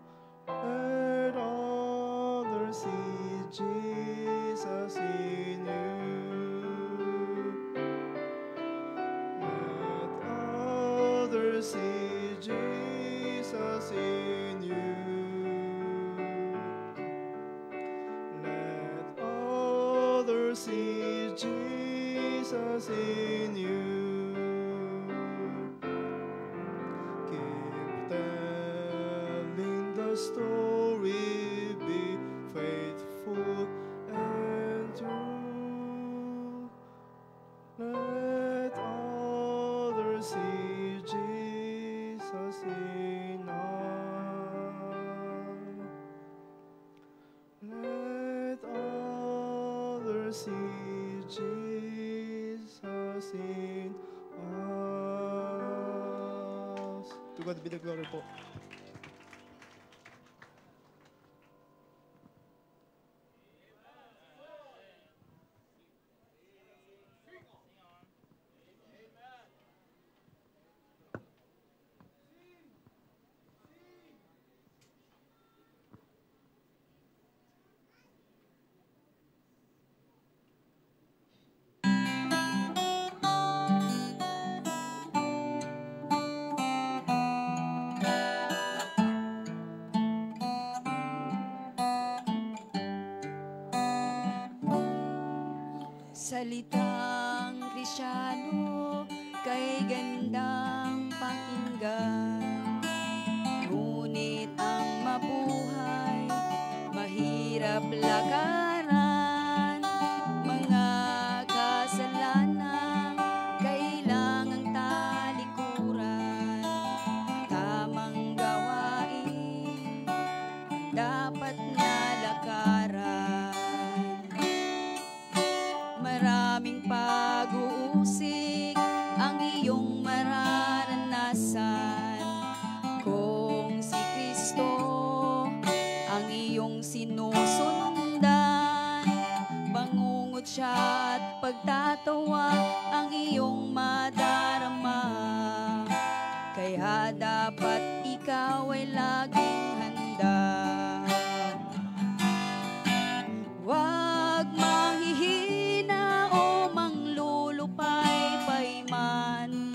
Let others see Jesus in you. Let others Jesus in you. Let others see Jesus in you. Keep telling the story, be faithful and true. Let others see Jesus in us. Let others see Jesus in us. To God be the glory po. Salitang Kristyano kay gandang pakinggan. Ngunit ang mabuhay, mahirap lakaran. Mga kasalanan, kailangang talikuran. Tamang gawain, dapat na lakaran. Maraming pag-uusig ang iyong mararanasan. Kung si Kristo ang iyong sinusundan, bangungot siya at pagtatawa ang iyong madarama. Kaya dapat ikaw ay laging handa. Huwag manghihina o manglulupay-pay man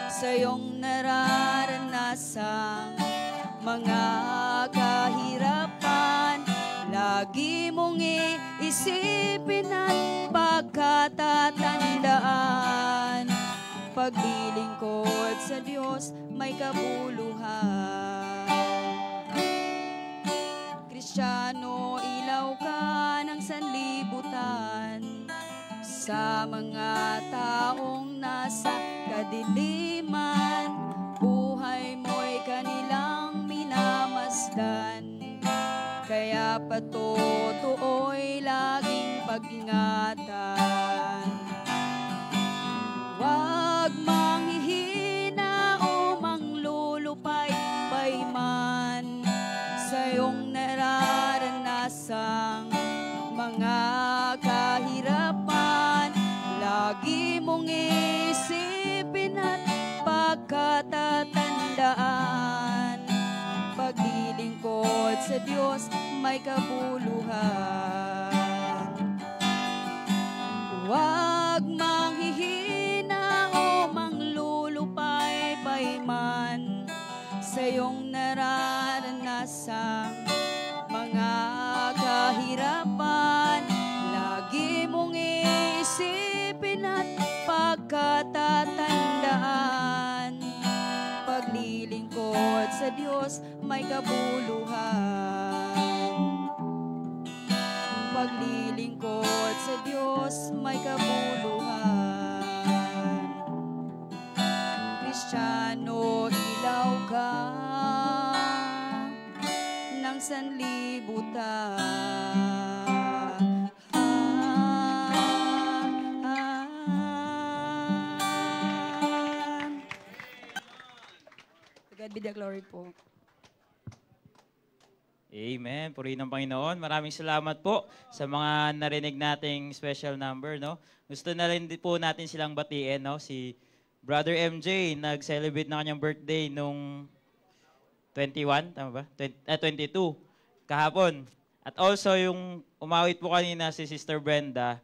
sa iyong nararanasang mga kahirapan. Lagi mong iisipin at pagkatatandaan, paglilingkod sa Diyos may kabuluhan. Kristiyano, ilaw ka ng sanlibutan sa mga taong nasa kadiliman. Buhay mo'y kanilang minamasdan, kaya patutuoy laging pag-ingatan. Huwag manghihina o manglulupay-pay man sa iyong nararanasang mga kahirapan. Lagi mong isipin at pagkatatandaan, paglilingkod sa Diyos may kabuluhan. Huwag manghihina o manglulupay-pay man sa iyong nararanasang mga kahirapan. Lagi mong isipin at pagkatatandaan, paglilingkod sa Diyos may kabuluhan. Paglilingkod sa Diyos may kabuluhan. Kristiyano, ilaw ka ng sanlibutan. To God be the glory po. Amen. Purihin ng Panginoon. Maraming salamat po sa mga narinig nating special number, no? Gusto na rin po natin silang batiin, no? Si Brother MJ, nag-celebrate na kanyang birthday nung 21, tama ba? 22, kahapon. At also, yung umawit po kanina si Sister Brenda,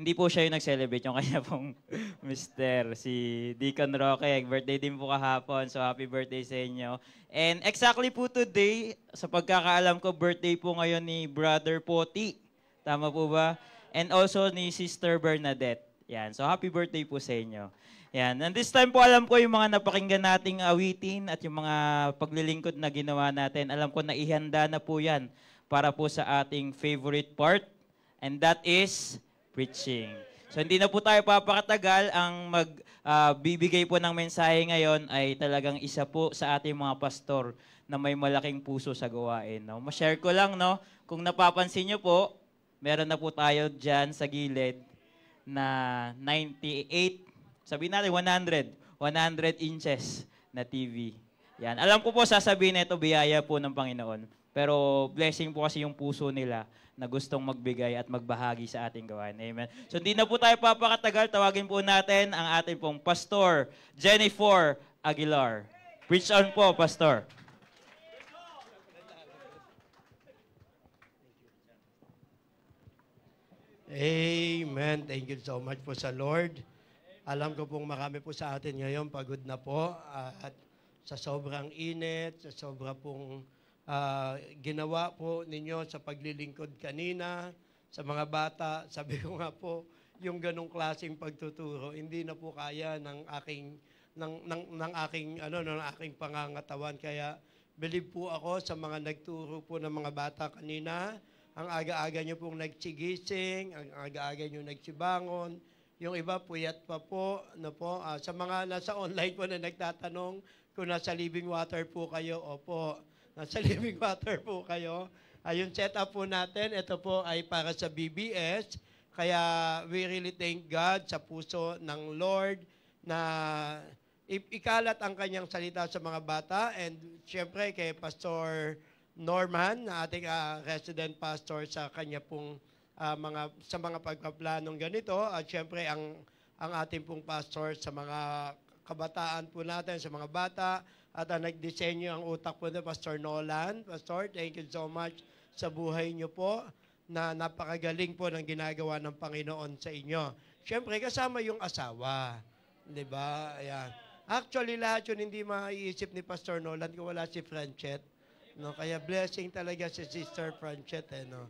hindi po siya yung nag-celebrate, yung kanya pong mister, si Deacon Roque. Birthday din po kahapon, so happy birthday sa inyo. And exactly po today, sa pagkakaalam ko, birthday po ngayon ni Brother Poti. Tama po ba? And also ni Sister Bernadette. Yan, so happy birthday po sa inyo. Yan, and this time po alam ko yung mga napakinggan nating awitin at yung mga paglilingkod na ginawa natin. Alam ko na ihanda na po yan para po sa ating favorite part, and that is preaching. So hindi na po tayo papakatagal. Ang magbibigay po ng mensahe ngayon ay talagang isa po sa ating mga pastor na may malaking puso sa gawain. No? Ma-share ko lang, no? Kung napapansin nyo po, meron na po tayo dyan sa gilid na 98, sabihin natin 100 inches na TV. Yan. Alam ko po sasabihin na ito, biyaya po ng Panginoon. Pero blessing po kasi yung puso nila na gustong magbigay at magbahagi sa ating gawain. Amen. So hindi na po tayo papakatagal. Tawagin po natin ang ating pong Pastor Jennifer Aguilar. Preach on po, Pastor. Amen. Thank you so much po sa Lord. Alam ko pong marami po sa atin ngayon, pagod na po. At sa sobrang init, sa sobra pong ginawa po ninyo sa paglilingkod kanina, sa mga bata, sabi ko nga po, yung ganong klaseng pagtuturo, hindi na po kaya ng aking pangangatawan. Kaya believe po ako sa mga nagturo po ng mga bata kanina. Ang aga-aga nyo pong nagsigising, ang aga-aga nyo nagsibangon. Yung iba, puyat pa po. Sa mga nasa online po na nagtatanong kung nasa living water po kayo, opo, nasa living water po kayo. Yung setup po natin, ito po ay para sa BBS. Kaya we really thank God sa puso ng Lord na ikalat ang kanyang salita sa mga bata. And siyempre kay Pastor Norman, na ating resident pastor sa kanya pong mga pagpaplanong ganito, at syempre ang ating pong pastor sa mga kabataan po natin, sa mga bata, at ang nagdisenyo ang utak po na Pastor Nolan. Pastor, thank you so much sa buhay niyo po, na napakagaling po ng ginagawa ng Panginoon sa inyo. Syempre kasama yung asawa, di ba? Ayan. Actually lahat yun hindi maiisip ni Pastor Nolan kung wala si Franchette. No, kaya blessing talaga si Sister Franchette, no.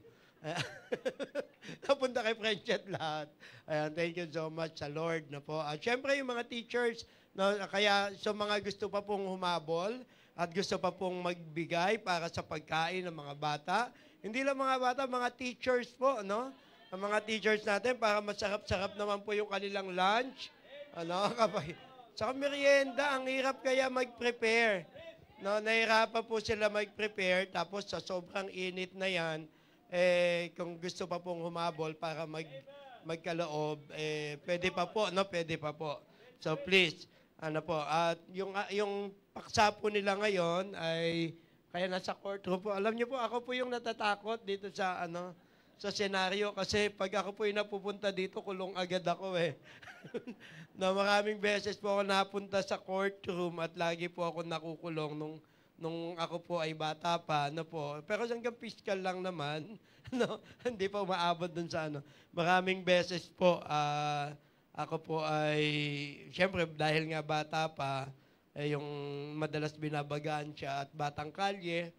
Napunta kay Franchette lahat. Ayan, thank you so much sa Lord na po. At syempre yung mga teachers, no, kaya sa mga gusto pa pong humabol at gusto pa pong magbigay para sa pagkain ng mga bata. Hindi lang mga bata, mga teachers po, no? Ang mga teachers natin para masarap-sarap naman po yung kanilang lunch. Ano, kapag sa merienda, ang hirap kaya mag-prepare. No, nahirapan po sila mag-prepare, tapos sa sobrang init na yan, kung gusto pa pong humabol para magkaloob, pwede pa po, no? Pwede pa po. So please, at yung paksa po nila ngayon ay, kaya nasa courtroom po. Alam niyo po, ako po yung natatakot dito sa, sa senaryo, kasi pag ako po yung napupunta dito, kulong agad ako na maraming beses po ako napunta sa courtroom at lagi po ako nakukulong nung ako po ay bata pa, po. Pero hanggang fiscal lang naman, hindi pa umaabot dun sa Maraming beses po, ako po ay, syempre dahil nga bata pa, yung madalas binabagaan siya at batang kalye,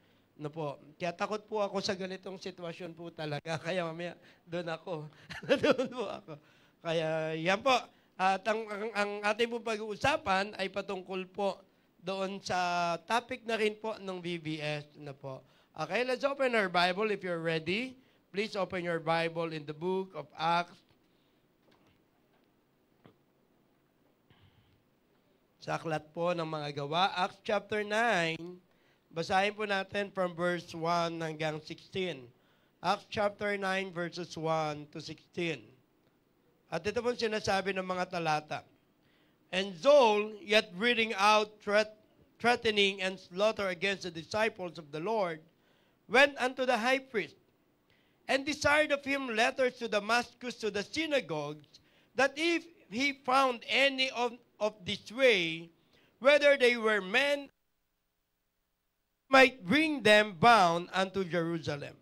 po. Kaya takot po ako sa ganitong sitwasyon po talaga. Kaya mamaya, doon ako. Doon po ako. Kaya yan po. At ang ating po pag-uusapan ay patungkol po doon sa topic na rin po ng BBS na po. Okay, let's open our Bible if you're ready. Please open your Bible in the book of Acts. Sa aklat po ng mga gawa, Acts chapter 9. Basahin po natin from verse 1 hanggang 16. Acts chapter 9 verses 1 to 16. At ito po sinasabi ng mga talata. And Saul, yet breathing out threatening and slaughter against the disciples of the Lord, went unto the high priest, and desired of him letters to Damascus to the synagogues, that if he found any of this way, whether they were men, might bring them bound unto Jerusalem.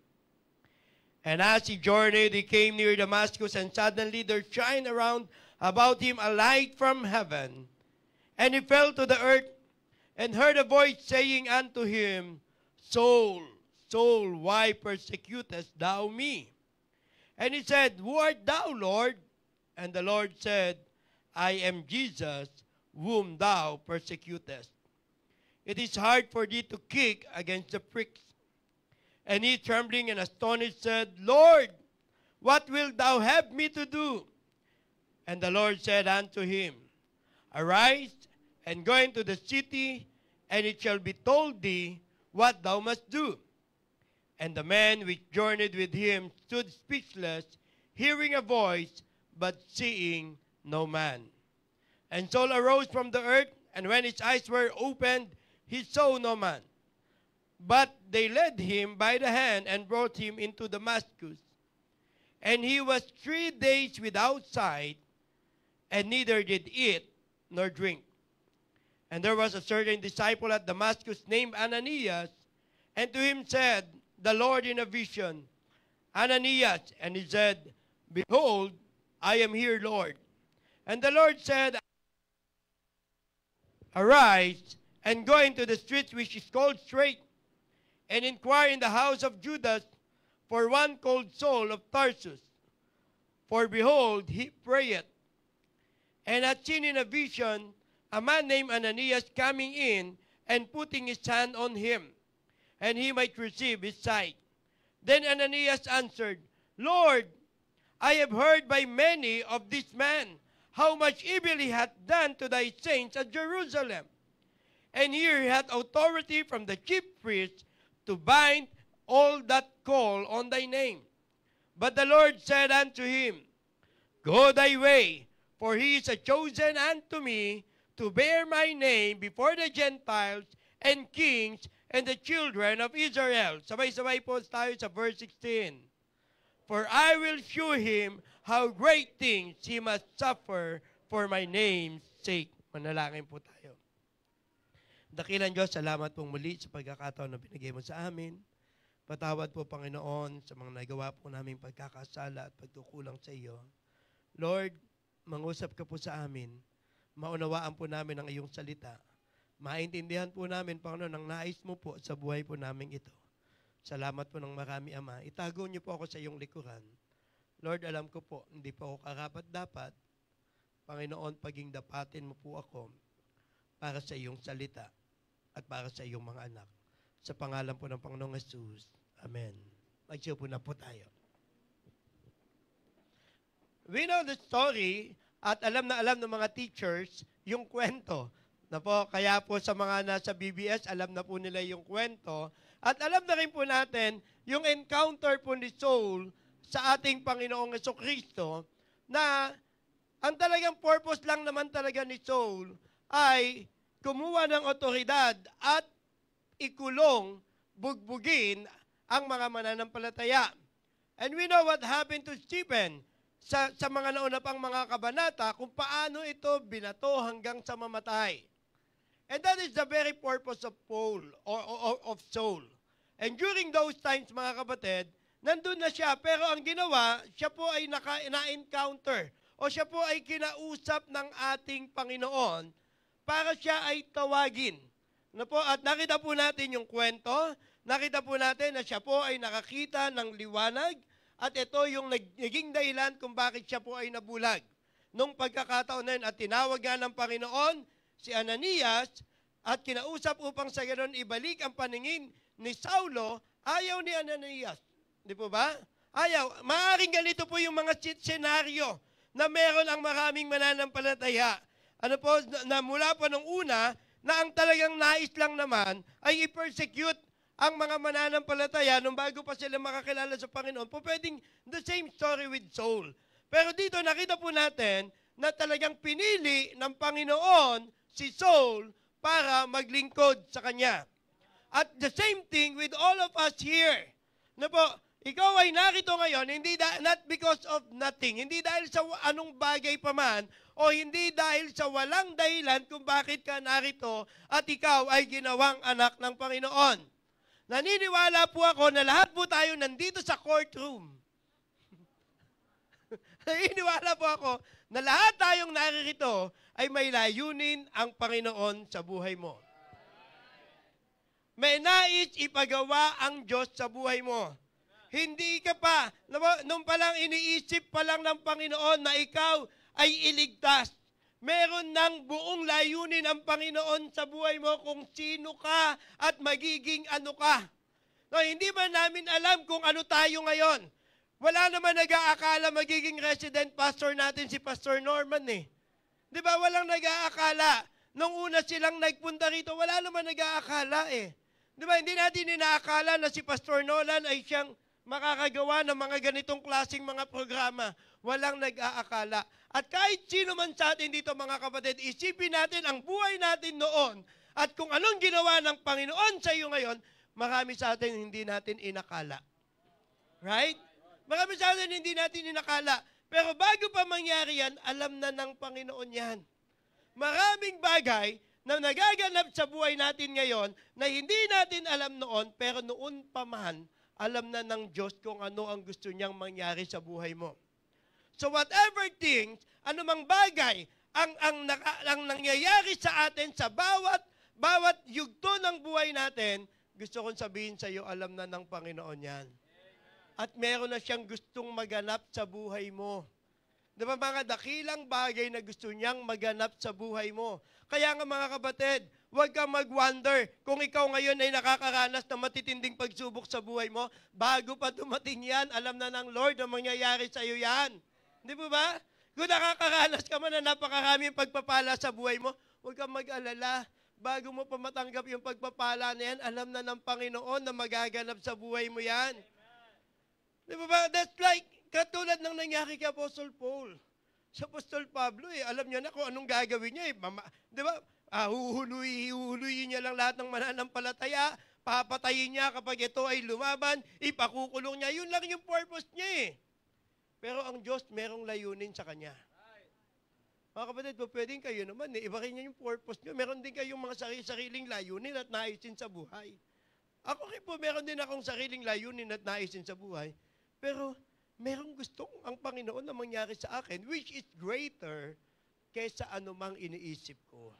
And as he journeyed, he came near Damascus, and suddenly there shined around about him a light from heaven. And he fell to the earth, and heard a voice saying unto him, Saul, Saul, why persecutest thou me? And he said, Who art thou, Lord? And the Lord said, I am Jesus, whom thou persecutest. It is hard for thee to kick against the pricks. And he, trembling and astonished, said, Lord, what wilt thou have me to do? And the Lord said unto him, Arise, and go into the city, and it shall be told thee what thou must do. And the man which journeyed with him stood speechless, hearing a voice, but seeing no man. And Saul arose from the earth, and when his eyes were opened, he saw no man. But they led him by the hand and brought him into Damascus. And he was 3 days without sight, and neither did eat nor drink. And there was a certain disciple at Damascus named Ananias, and to him said the Lord in a vision, Ananias. And he said, Behold, I am here, Lord. And the Lord said, Arise, and go into the street which is called Straight, and inquire in the house of Judas for one called Saul of Tarsus. For behold, he prayeth, and had seen in a vision a man named Ananias coming in and putting his hand on him, and he might receive his sight. Then Ananias answered, Lord, I have heard by many of this man, how much evil he hath done to thy saints at Jerusalem. And here he hath authority from the chief priests to bind all that call on thy name. But the Lord said unto him, Go thy way, for he is a chosen unto me to bear my name before the Gentiles and kings and the children of Israel. Sabay-sabay po tayo sa verse 16. For I will show him how great things he must suffer for my name's sake. Manalangin po tayo. Dakilang Diyos, salamat pong muli sa pagkakataon na binigay mo sa amin. Patawad po, Panginoon, sa mga nagawa po namin pagkakasala at pagkukulang sa iyo. Lord, mangusap ka po sa amin. Maunawaan po namin ang iyong salita. Maintindihan po namin, Panginoon, ang nais mo po sa buhay po namin ito. Salamat po ng marami, Ama. Itago niyo po ako sa iyong likuran. Lord, alam ko po, hindi po ako karapat-dapat. Panginoon, paging dapatin mo po ako para sa iyong salita at para sa iyong mga anak. Sa pangalan po ng Panginoong Jesus. Amen. Magsiyo po na po tayo. We know the story at alam na alam ng mga teachers yung kwento. Na po, kaya po sa mga nasa BBS, alam na po nila yung kwento. At alam na rin po natin yung encounter po ni Saul sa ating Panginoong Jesucristo na ang talagang purpose lang naman talaga ni Saul ay kumuha ng otoridad at ikulong, bugbugin ang mga mananampalataya. And we know what happened to Stephen sa mga nauna pang mga kabanata kung paano ito binato hanggang sa mamatay. And that is the very purpose of Paul or of Saul. And during those times, mga kapatid, nandun na siya, pero ang ginawa, siya po ay na-encounter o siya po ay kinausap ng ating Panginoon para siya ay tawagin. At nakita po natin yung kwento, nakita po natin na siya po ay nakakita ng liwanag at ito yung naging dahilan kung bakit siya po ay nabulag. Nung pagkakataon na yun at tinawag ng Panginoon, si Ananias, at kinausap upang sa ganoon ibalik ang paningin ni Saulo, ayaw ni Ananias. Di po ba? Ayaw. Maaaring ganito po yung mga senaryo na meron ang maraming mananampalataya. Ano po, na mula pa nung una, na ang talagang nais lang naman ay i-persecute ang mga mananampalataya nung bago pa sila makakilala sa Panginoon. Po pwedeng the same story with Saul. Pero dito nakita po natin na talagang pinili ng Panginoon si Saul para maglingkod sa kanya. At the same thing with all of us here. Na po, ikaw ay narito ngayon, not because of nothing, hindi dahil sa anong bagay pa man, o hindi dahil sa walang dahilan kung bakit ka narito at ikaw ay ginawang anak ng Panginoon. Naniniwala po ako na lahat po tayo nandito sa courtroom. Naniniwala po ako na lahat tayong naririto ay may layunin ang Panginoon sa buhay mo. May nais ipagawa ang Diyos sa buhay mo. Hindi ka pa, nung palang iniisip pa lang ng Panginoon na ikaw ay iligtas. Meron ng buong layunin ang Panginoon sa buhay mo kung sino ka at magiging ano ka. No, hindi ba namin alam kung ano tayo ngayon? Wala naman nag-aakala magiging resident pastor natin si Pastor Norman eh. Di ba walang nag-aakala? Nung una silang nagpunta rito, wala naman nag-aakala eh. Di ba hindi natin inaakala na si Pastor Nolan ay siyang makakagawa ng mga ganitong klaseng mga programa. Walang nag-aakala. At kahit sino man sa atin dito mga kapatid, isipin natin ang buhay natin noon at kung anong ginawa ng Panginoon sa iyo ngayon, marami sa atin hindi natin inakala. Right? Marami sa atin hindi natin inakala. Pero bago pa mangyari yan, alam na ng Panginoon yan. Maraming bagay na nagaganap sa buhay natin ngayon na hindi natin alam noon, pero noon pa man, alam na ng Diyos kung ano ang gusto niyang mangyari sa buhay mo. So whatever things, anumang bagay, ang nangyayari sa atin sa bawat yugto ng buhay natin, gusto kong sabihin sa iyo, alam na ng Panginoon yan. At meron na siyang gustong maganap sa buhay mo. Diba mga dakilang bagay na gusto niyang maganap sa buhay mo. Kaya nga mga kapatid, huwag kang mag-wonder kung ikaw ngayon ay nakakaranas ng matitinding pagsubok sa buhay mo. Bago pa dumating yan, alam na ng Lord na mangyayari sa iyo yan. Di ba? Kung nakakaranas ka man na napakaraming pagpapala sa buhay mo, huwag kang mag-alala. Bago mo pa matanggap yung pagpapala na yan, alam na ng Panginoon na magaganap sa buhay mo yan. Di ba? That's like, katulad ng nangyari kay Apostle Paul. Sa Apostol Pablo, alam niya na kung anong gagawin niya. Di ba? Huhuluyin niya lang lahat ng mananampalataya, papatayin niya kapag ito ay lumaban, ipakukulong niya. Yun lang yung purpose niya eh. Pero ang Diyos merong layunin sa kanya. Mga kapatid, pwedeng kayo naman iba rin niya yung purpose niyo. Meron din kayong mga sariling layunin at naisin sa buhay. Ako rin po, meron din akong sariling layunin at naisin sa buhay. Pero merong gustong ang Panginoon na mangyari sa akin, which is greater kaysa anumang iniisip ko.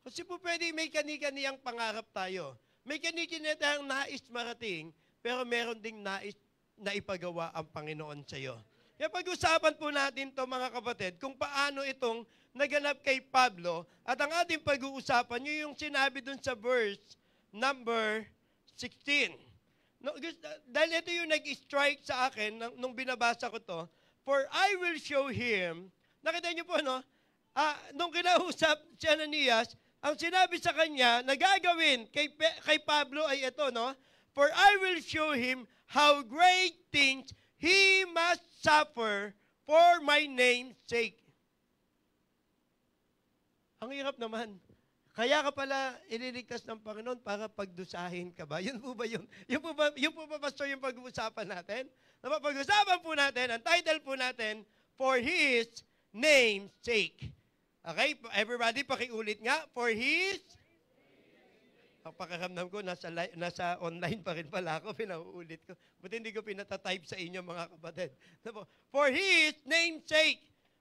Kasi po pwede may kani-kaniyang pangarap tayo. May kani-kaniya tayong nais marating, pero meron ding nais na ipagawa ang Panginoon sa iyo. Kaya pag-usapan po natin to mga kapatid, kung paano itong naganap kay Pablo, at ang ating pag-uusapan, yung sinabi dun sa verse number 16. No, dahil ito yung nag-strike sa akin nung binabasa ko to, for I will show him, nakita niyo po, no? Nung kinausap si Ananias, ang sinabi sa kanya na gagawin kay Pablo ay ito, no? For I will show him how great things he must suffer for my name's sake. Ang hirap naman. Kaya ka pala ililigtas ng Panginoon para pagdusahin ka ba? Yun po ba yun? Yun po ba, Pastor, yung pag-uusapan natin? Pag-uusapan po natin, ang title po natin, For His Name's Sake. Okay? Everybody, pakiulit nga. For His... Ang pakaramdam ko, nasa online pa rin pala ako, pinauulit ko. Buti hindi ko pinatatype sa inyo, mga kapatid. For His name's sake.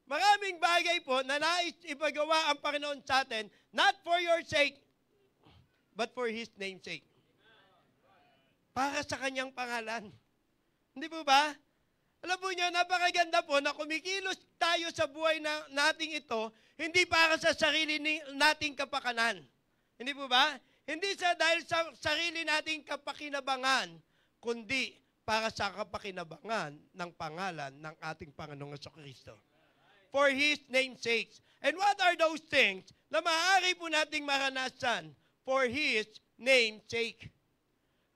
Maraming bagay po na nais ipagawa ang Panginoon sa atin, not for your sake, but for His name's sake. Para sa Kanyang pangalan. Hindi po ba? Alam po niyo, napakaganda po na kumikilos tayo sa buhay nating ito, hindi para sa sarili nating kapakanan. Hindi po ba? Hindi dahil sa sarili nating kapakinabangan, kundi para sa kapakinabangan ng pangalan ng ating Panginoong Jesucristo. For His name's sake. And what are those things na maaari po nating maranasan for His name's sake?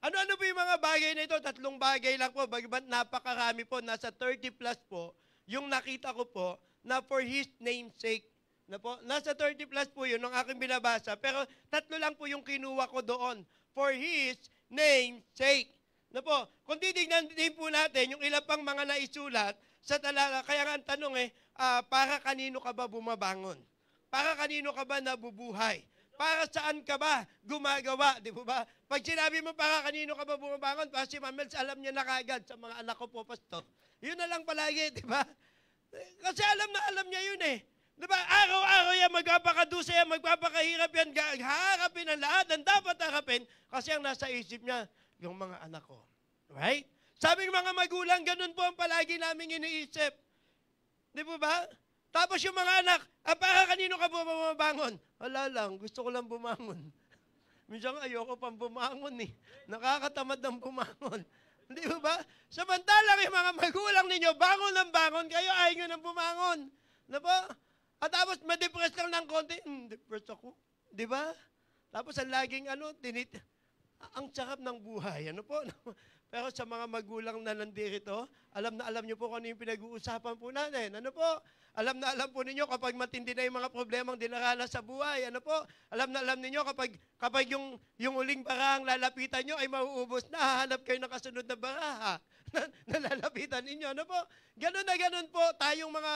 Ano-ano po yung mga bagay na ito? 3 bagay lang po. Bagamat napakarami po, nasa 30 plus po, yung nakita ko po na for His name's sake. Na po, nasa 30 plus po yun nung aking binabasa. Pero 3 lang po yung kinuha ko doon. For His name's sake. Na po, kung titignan din po natin yung ilang pang mga naisulat sa talala, kaya nga ang tanong para kanino ka ba bumabangon? Para kanino ka ba nabubuhay? Para saan ka ba gumagawa? Di ba? Pag sinabi mo para kanino ka ba bumabangon, para si Ma'am Mels, alam niya na kagad sa mga anak ko po, Pastor. Yun na lang palagi, di ba? Kasi alam niya yun eh. Di ba? Araw-araw yan, magpapakadusa yan, magpapakahirap yan, haharapin ang lahat ng dapat harapin kasi ang nasa isip niya, yung mga anak ko. Right? Sabi ng mga magulang, ganun po ang palagi namin iniisip. Di ba? Tapos yung mga anak, para kanino ka bumabangon? Wala lang, gusto ko lang bumangon. Minsan ayoko pang bumangon eh. Nakakatamad ng bumangon. Di ba? Samantalang yung mga magulang ninyo, bangon ng bangon, kayo ayaw nyo ng bumangon. Di ba? At tapos ma-depress lang ng konti, depressed ako. Di ba? Tapos ang laging ang sarap ng buhay. Ano po? Pero sa mga magulang na nandirito, alam na alam nyo po kung ano yung pinag-uusapan po natin. Ano po? Alam na alam po ninyo kapag matindi na yung mga problemang dinaranas sa buhay. Ano po? Alam na alam ninyo kapag yung uling barahang lalapitan nyo ay mauubos na, hahanap kayo ng kasunod na baraha na lalapitan ninyo. Ano po? Ganun na ganun po tayong mga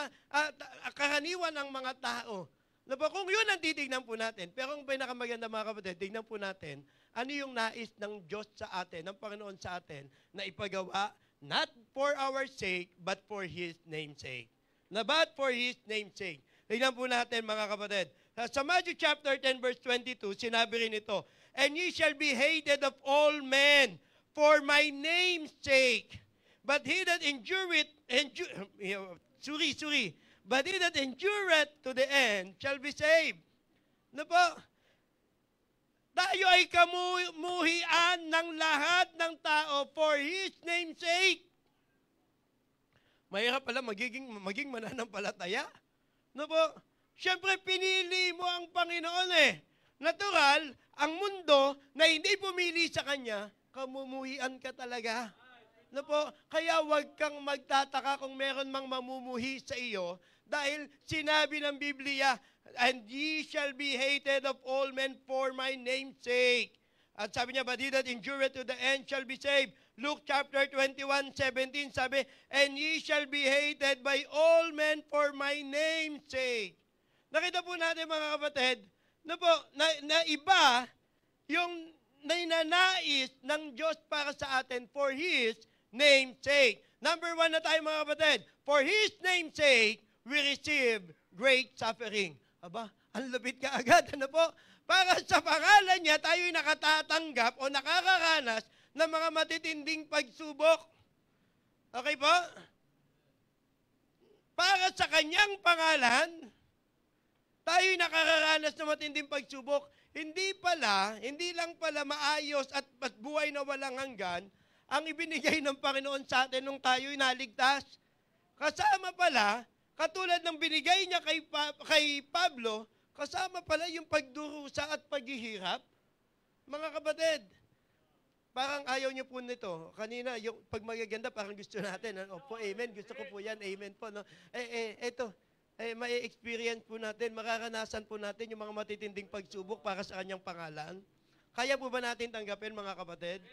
karaniwan ng mga tao. Ano po? Kung yun ang titignan po natin. Pero ang pinakamaganda mga kapatid, tignan po natin ano yung nais ng Diyos sa atin, ng Panginoon sa atin, na ipagawa, not for our sake, but for His name's sake. Na but for His name's sake. Tignan po natin mga kapatid. Sa Matthew chapter 10 verse 22, sinabi rin ito, and ye shall be hated of all men for my name's sake. But he that endureth, but he that endureth to the end shall be saved. Ano po? Tayo ay kamuhian ng lahat ng tao for His name's sake. Mahirap pala maging mananampalataya. No po? Siyempre, pinili mo ang Panginoon eh. Natural, ang mundo na hindi pumili sa Kanya, kamumuhian ka talaga. No po? Kaya huwag kang magtataka kung meron mang mamumuhi sa iyo dahil sinabi ng Biblia, and ye shall be hated of all men for my name's sake. At sabi niya, but he that endureth to the end shall be saved. Luke chapter 21:17 sabi, and ye shall be hated by all men for my name's sake. Nakita po natin mga kapatid, na iba yung nainanais ng Diyos para sa atin for His name's sake. Number 1 na tayo mga kapatid, for His name's sake, we receive great suffering. Aba, ang lapit ka agad. Ano po? Para sa pangalan niya, tayo'y nakatatanggap o nakakaranas ng mga matitinding pagsubok. Okay po? Para sa kanyang pangalan, tayo'y nakakaranas ng matinding pagsubok. Hindi lang pala maayos at buhay na walang hanggan ang ibinigay ng Panginoon sa atin nung tayo'y naligtas. Kasama pala, katulad ng binigay niya kay Pablo, kasama pala yung pagdurusa at paghihirap. Mga kapatid, parang ayaw niyo po nito. Kanina, yung pag magaganda, parang gusto natin. Opo, amen. Gusto ko po yan. Amen po. No? May experience po natin, mararanasan po natin yung mga matitinding pagsubok para sa kanyang pangalan. Kaya po ba natin tanggapin, mga kapatid?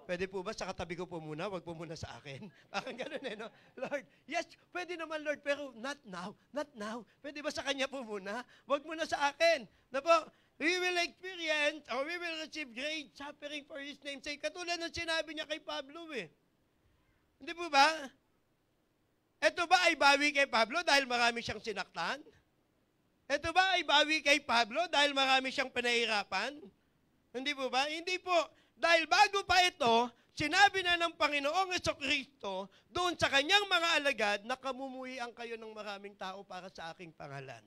Pwede po ba sa katabi ko po muna, wag po muna sa akin? Parang gano'n no? Lord, yes, pwede naman Lord, pero not now. Pwede ba sa Kanya po muna? Wag muna sa akin. Na po, we will experience or we will receive great suffering for His name's sake. Katulad ng sinabi niya kay Pablo eh. Hindi po ba? Ito ba ay bawi kay Pablo dahil marami siyang sinaktan? Ito ba ay bawi kay Pablo dahil marami siyang pinahirapan? Hindi po ba? Hindi po. Dahil bago pa ito, sinabi na ng Panginoong Jesucristo doon sa kanyang mga alagad na kamumuhian kayo ng maraming tao para sa aking pangalan.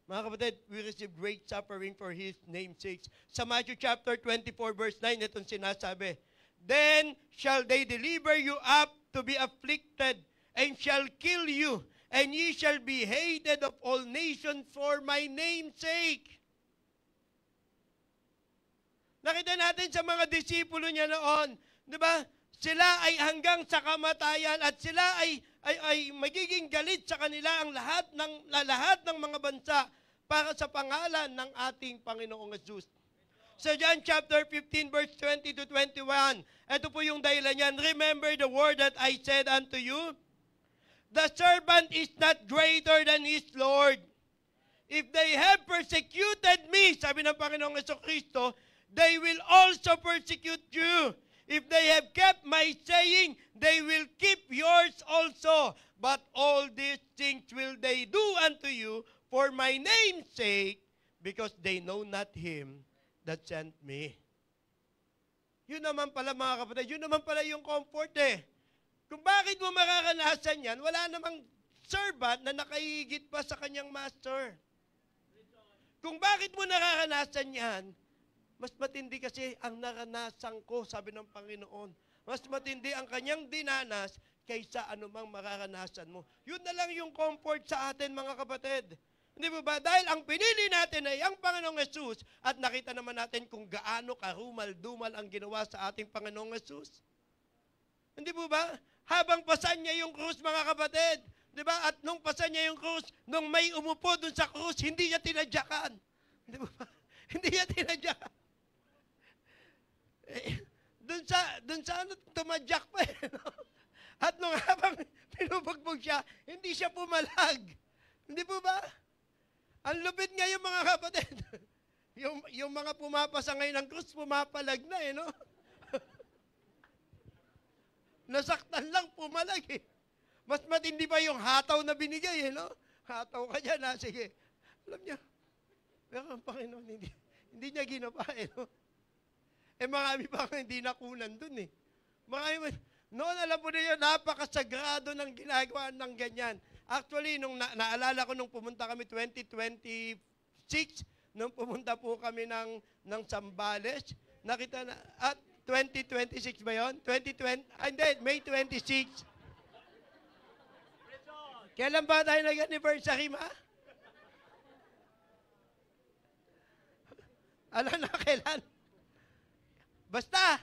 Mga kapatid, we receive great suffering for His name's sake. Sa Matthew chapter 24 verse 9, itong sinasabi, then shall they deliver you up to be afflicted, and shall kill you, and ye shall be hated of all nations for my name's sake. Nakita natin sa mga disipulo niya noon, di ba? Sila ay hanggang sa kamatayan at sila ay magiging galit sa kanila ang lahat ng mga bansa para sa pangalan ng ating Panginoong Jesus. Sa John chapter 15 verse 20 to 21, ito po yung dahilan niyan. Remember the word that I said unto you? The servant is not greater than his Lord. If they have persecuted me, sabi ng Panginoong Jesucristo, they will also persecute you. If they have kept my saying, they will keep yours also. But all these things will they do unto you for my name's sake, because they know not him that sent me. Yun naman pala mga kapatid, yun naman pala yung comfort eh. Kung bakit mo mararanasan yan, wala namang servant na nakahigit pa sa kanyang master. Kung bakit mo nararanasan yan, mas matindi kasi ang naranasan ko, sabi ng Panginoon. Mas matindi ang kanyang dinanas kaysa anumang mararanasan mo. Yun na lang yung comfort sa atin mga kapatid. Hindi ba? Dahil ang pinili natin ay ang Panginoong Yesus at nakita naman natin kung gaano karumal-dumal ang ginawa sa ating Panginoong Yesus. Hindi ba? Habang pasan niya yung krus mga kapatid, di ba? At nung pasan niya yung krus, nung may umupo dun sa krus, hindi niya tinadyakan. Di ba? Hindi niya tinadyakan. Dun sa ano, tumadyak pa eh. No? At nung habang pinubugbog siya, hindi siya pumalag. Hindi po ba? Ang lupit nga yung mga kapatid. yung mga pumapasa ngayon ng krus, pumapalag na eh, no? Nasaktan lang, pumalag eh. Mas matindi pa yung hataw na binigay eh, no? Hataw ka dyan, ha? Sige. Alam niya, pero ang Panginoon, hindi niya ginawa eh, no? Eh marami pa akong hindi nakunan dun eh. Marami, noon alam mo na yun, napakasagrado ng ginagawa ng ganyan. Actually, nung naalala ko nung pumunta kami 2026, nung pumunta po kami ng Zambales, nakita na, at 2026 ba yun? 2020, hindi, May 26. Kailan ba tayo nag-anniversary, ma? Alam na kailan? Basta!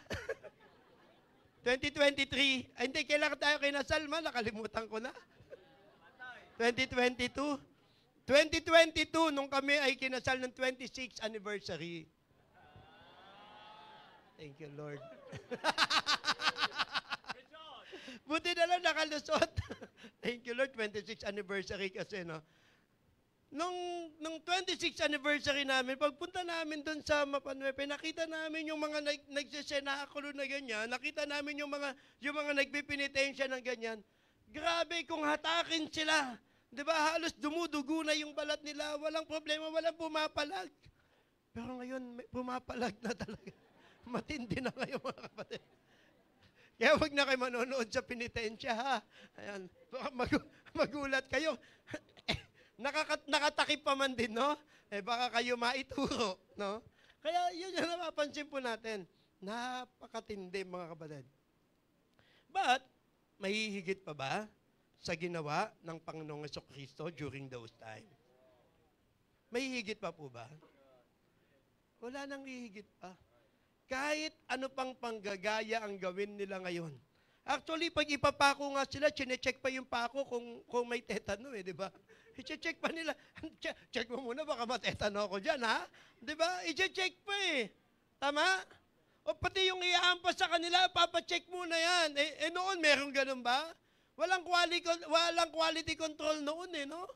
2023. Ay, hindi, kailan tayo kinasal, ma? Nakalimutan ko na. 2022. 2022, nung kami ay kinasal ng 26th anniversary. Thank you, Lord. Buti na lang nakalusot. Thank you, Lord. 26th anniversary kasi, no? Nung 26th anniversary namin, pagpunta namin doon sa Mapanuepe, nakita namin yung mga nagsisenakulo na ganyan, nakita namin yung mga nagpipinitensya ng ganyan. Grabe kung hatakin sila. Di ba? Halos dumudugo na yung balat nila. Walang problema, walang pumapalag. Pero ngayon, may pumapalag na talaga. Matindi na ngayon mga kapatid. Kaya wag na kayo manonood sa penitensya, ha? Ayan. Magulat kayo. Nakatakip pa man din, no? Eh, baka kayo maituro, no? Kaya yun yung napapansin po natin. Napakatindi, mga kapatid. But, mahihigit pa ba sa ginawa ng Panginoong Jesucristo during those time? Mahihigit pa po ba? Wala nang hihigit pa. Kahit ano pang panggagaya ang gawin nila ngayon. Actually, pag ipapako nga sila, chinecheck pa yung pako kung may tetano eh, di ba? I-check pa nila. Check mo muna, baka matetano ako dyan, ha? Di ba? I-check pa eh. Tama? O pati yung iaampas sa kanila, papacheck muna yan. Eh noon, meron ganun ba? Walang quality control noon eh, no?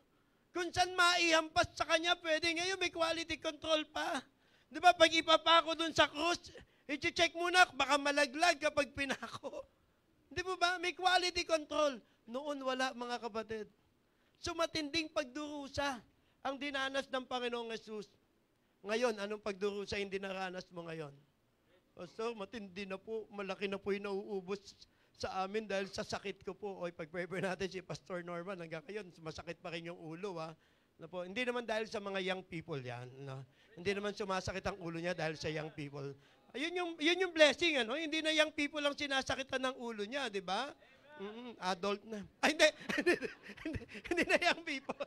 Kung saan maihampas sa kanya, pwede. Ngayon, may quality control pa. Di ba? Pag ipapako dun sa krus, i-check muna, baka malaglag kapag pinako. Di ba? May quality control. Noon, wala, mga kapatid. So, matinding pagdurusa ang dinanas ng Panginoong Yesus. Ngayon, anong pagdurusa yung dinaranas mo ngayon? Pastor, matindi na po, malaki na po yung nauubos sa amin dahil sa sakit ko po. O, pag-pray natin si Pastor Norman, hanggang ngayon, masakit pa rin yung ulo, ha? Na po, hindi naman dahil sa mga young people yan. No? Hindi naman sumasakit ang ulo niya dahil sa young people. Yun yung blessing, ano? Hindi na young people lang sinasakitan ng ulo niya, di ba? Adult na. Ay, hindi na young people.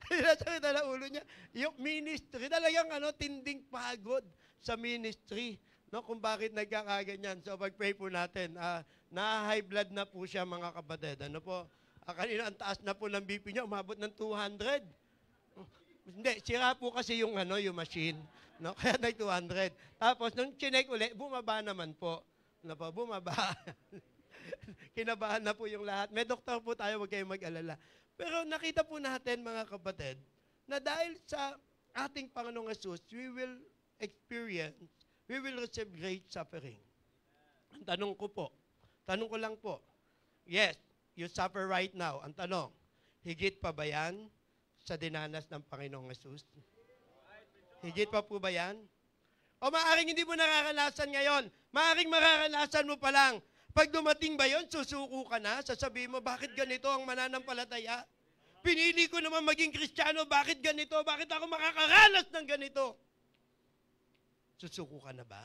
Sinasakitan ng ulo niya. Yung ministry, talagang tinding pagod sa ministry. No, kung bakit nagkakaganyan. So, pag-pray po natin, na-high blood na po siya, mga kapatid. Ano po? Kanina, ang taas na po ng BP niya, umabot ng 200. Hindi, sira po kasi yung machine. No? Kaya nag-200. Tapos, nung chinek uli, bumaba naman po. Ano po? Bumaba. Kinabahan na po yung lahat. May doktor po tayo, huwag kayong mag-alala. Pero nakita po natin, mga kapatid, na dahil sa ating Panginoong Jesus, we will receive great suffering. Ang tanong ko lang po, yes, you suffer right now. Ang tanong, higit pa ba yan sa dinanas ng Panginoong Jesus? Higit pa po ba yan? O maaaring hindi mo nakakanasan ngayon, maaaring mararanasan mo pa lang. Pag dumating ba yon, susuko ka na, sasabihin mo, bakit ganito ang mananampalataya? Pinili ko naman maging Kristiyano, bakit ganito? Bakit ako makakaranas ng ganito? Susuko ka na ba?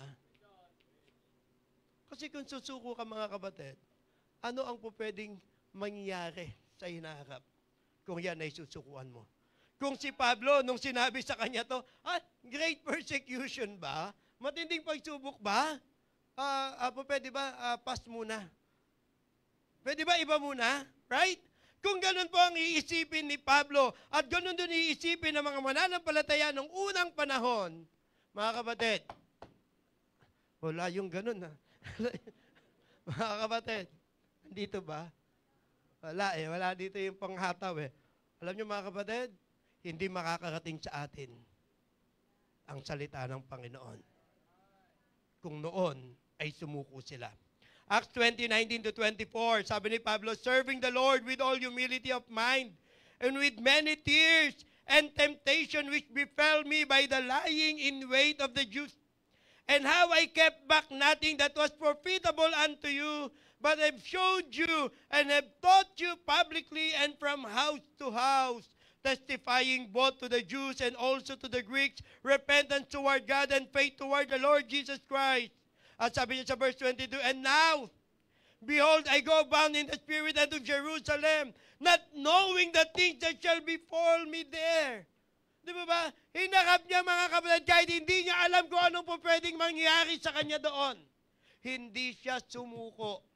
Kasi kung susuko ka mga kapatid, ano ang pwedeng mangyayari sa hinaharap kung yan ay susukuan mo? Kung si Pablo, nung sinabi sa kanya to, great persecution ba? Matinding pagsubok ba? Pwede ba pass muna? Pwede ba iba muna? Right? Kung ganun po ang iisipin ni Pablo at ganun din iisipin ng mga mananampalataya nung unang panahon, mga kapatid, wala yung ganun ha. Mga kapatid, dito ba? Wala wala dito yung panghataw Alam niyo mga kapatid, hindi makakarating sa atin ang salita ng Panginoon. Kung noon ay sumuko sila. Acts 20:19-24, sabi ni Pablo, serving the Lord with all humility of mind and with many tears and temptation which befell me by the lying in wait of the Jews. And how I kept back nothing that was profitable unto you, but have showed you and have taught you publicly and from house to house, testifying both to the Jews and also to the Greeks, repentance toward God and faith toward the Lord Jesus Christ. At sabi niya sa verse 22, and now, behold, I go bound in the Spirit unto Jerusalem, not knowing the things that shall befall me there. Di ba ba? Hinakap niya mga kapatid, kahit hindi niya alam kung anong po pwedeng mangyari sa kanya doon. Hindi siya sumuko.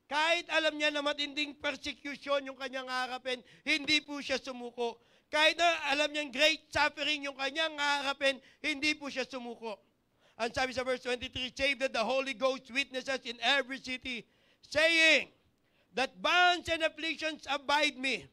Kahit alam niya na matinding persecution yung kanyang harapin, hindi po siya sumuko. Kahit na alam niyang great suffering yung kanyang harapin, hindi po siya sumuko. Ang sabi sa verse 23, save that the Holy Ghost witnesses in every city, saying, that bonds and afflictions abide me.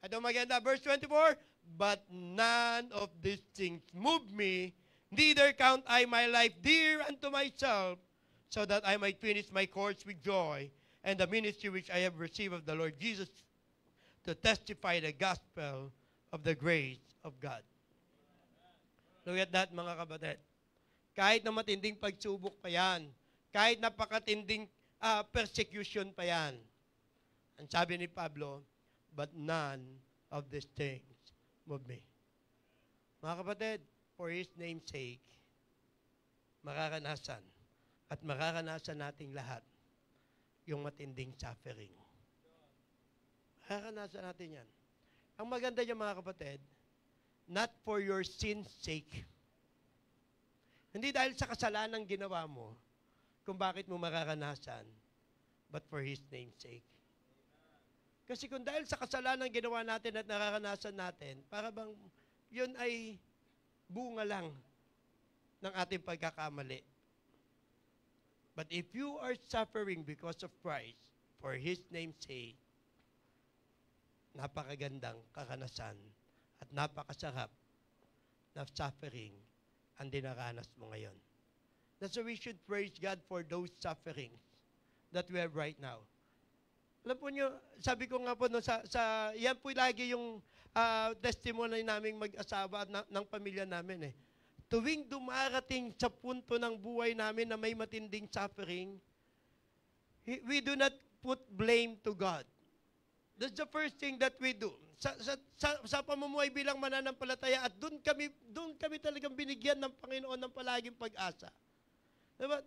Ito maganda, verse 24, but none of these things move me, neither count I my life dear unto myself, so that I might finish my course with joy, and the ministry which I have received of the Lord Jesus, to testify the gospel of the grace of God. Look at that, mga kapatid. Kahit na matinding pagsubok pa yan, kahit napakatinding persecution pa yan, ang sabi ni Pablo, but none of these things move me. Mga kapatid, for His name's sake, mararanasan at mararanasan nating lahat yung matinding suffering. Mararanasan natin yan. Ang maganda niya mga kapatid, not for your sin's sake. Hindi dahil sa kasalanan ginawa mo, kung bakit mo mararanasan, but for His name's sake. Kasi kung dahil sa kasalanan ginawa natin at nararanasan natin, para bang yun ay bunga lang ng ating pagkakamali. But if you are suffering because of Christ, for His name's sake, napakagandang karanasan at napakasarap na suffering ang dinaranas mo ngayon. That's why we should praise God for those sufferings that we have right now. Alam po nyo, sabi ko nga po, yan po lagi yung testimony naming mag-asawa at ng pamilya namin Tuwing dumarating sa punto ng buhay namin na may matinding suffering, we do not put blame to God. That's the first thing that we do. Sa pamumuhay bilang mananampalataya at doon kami talagang binigyan ng Panginoon ng palaging pag-asa. Diba?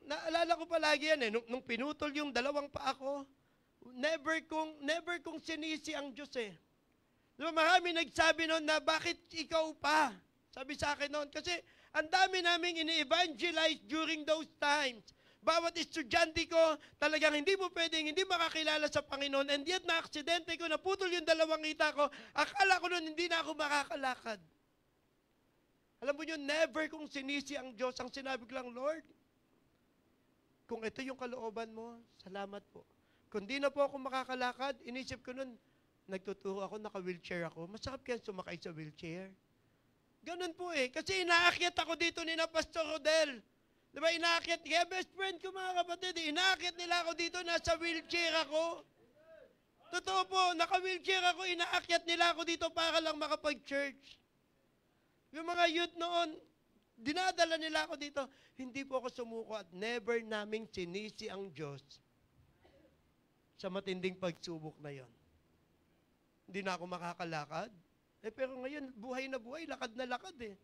Naalala ko palagi yan nung pinutol yung 2 paa ko, never kong sinisi ang Diyos Diba, marami nagsabi noon na bakit ikaw pa? Sabi sa akin noon, kasi ang dami naming ini-evangelize during those times. Bawat estudyante ko, talagang hindi mo pwedeng hindi makakilala sa Panginoon. And yet, na-aksidente ko, naputol yung 2 ngita ko, akala ko noon hindi na ako makakalakad. Alam mo yun, never kong sinisi ang Diyos. Ang sinabi ko lang, Lord, kung ito yung kalooban mo, salamat po. Kung di na po ako makakalakad, inisip ko noon, nagtuturo ako, naka-wheelchair ako. Masarap kaya sumakay sa wheelchair. Ganun po eh. Kasi inaakyat ako dito ni na Pastor Rodel. Di ba, inaakyat, kaya best friend ko mga kapatid, inaakyat nila ako dito, nasa wheelchair ako. Totoo po, naka-wheelchair ako, inaakyat nila ako dito para lang makapag-church. Yung mga youth noon, dinadala nila ako dito. Hindi po ako sumuko at never naming sinisi ang Diyos sa matinding pagsubok na yon. Hindi na ako makakalakad. Pero ngayon, buhay na buhay, lakad na lakad eh.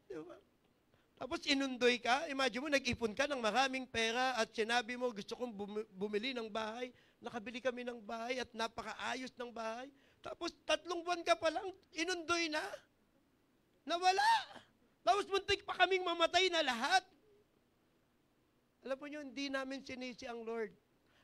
Di ba? Tapos inundoy ka, imagine mo, nag-ipon ka ng maraming pera at sinabi mo, gusto kong bumili ng bahay. Nakabili kami ng bahay at napakaayos ng bahay. Tapos 3 buwan ka pa lang, inundoy na. Nawala. Tapos muntik pa kaming mamatay na lahat. Alam mo nyo, hindi namin sinisi ang Lord.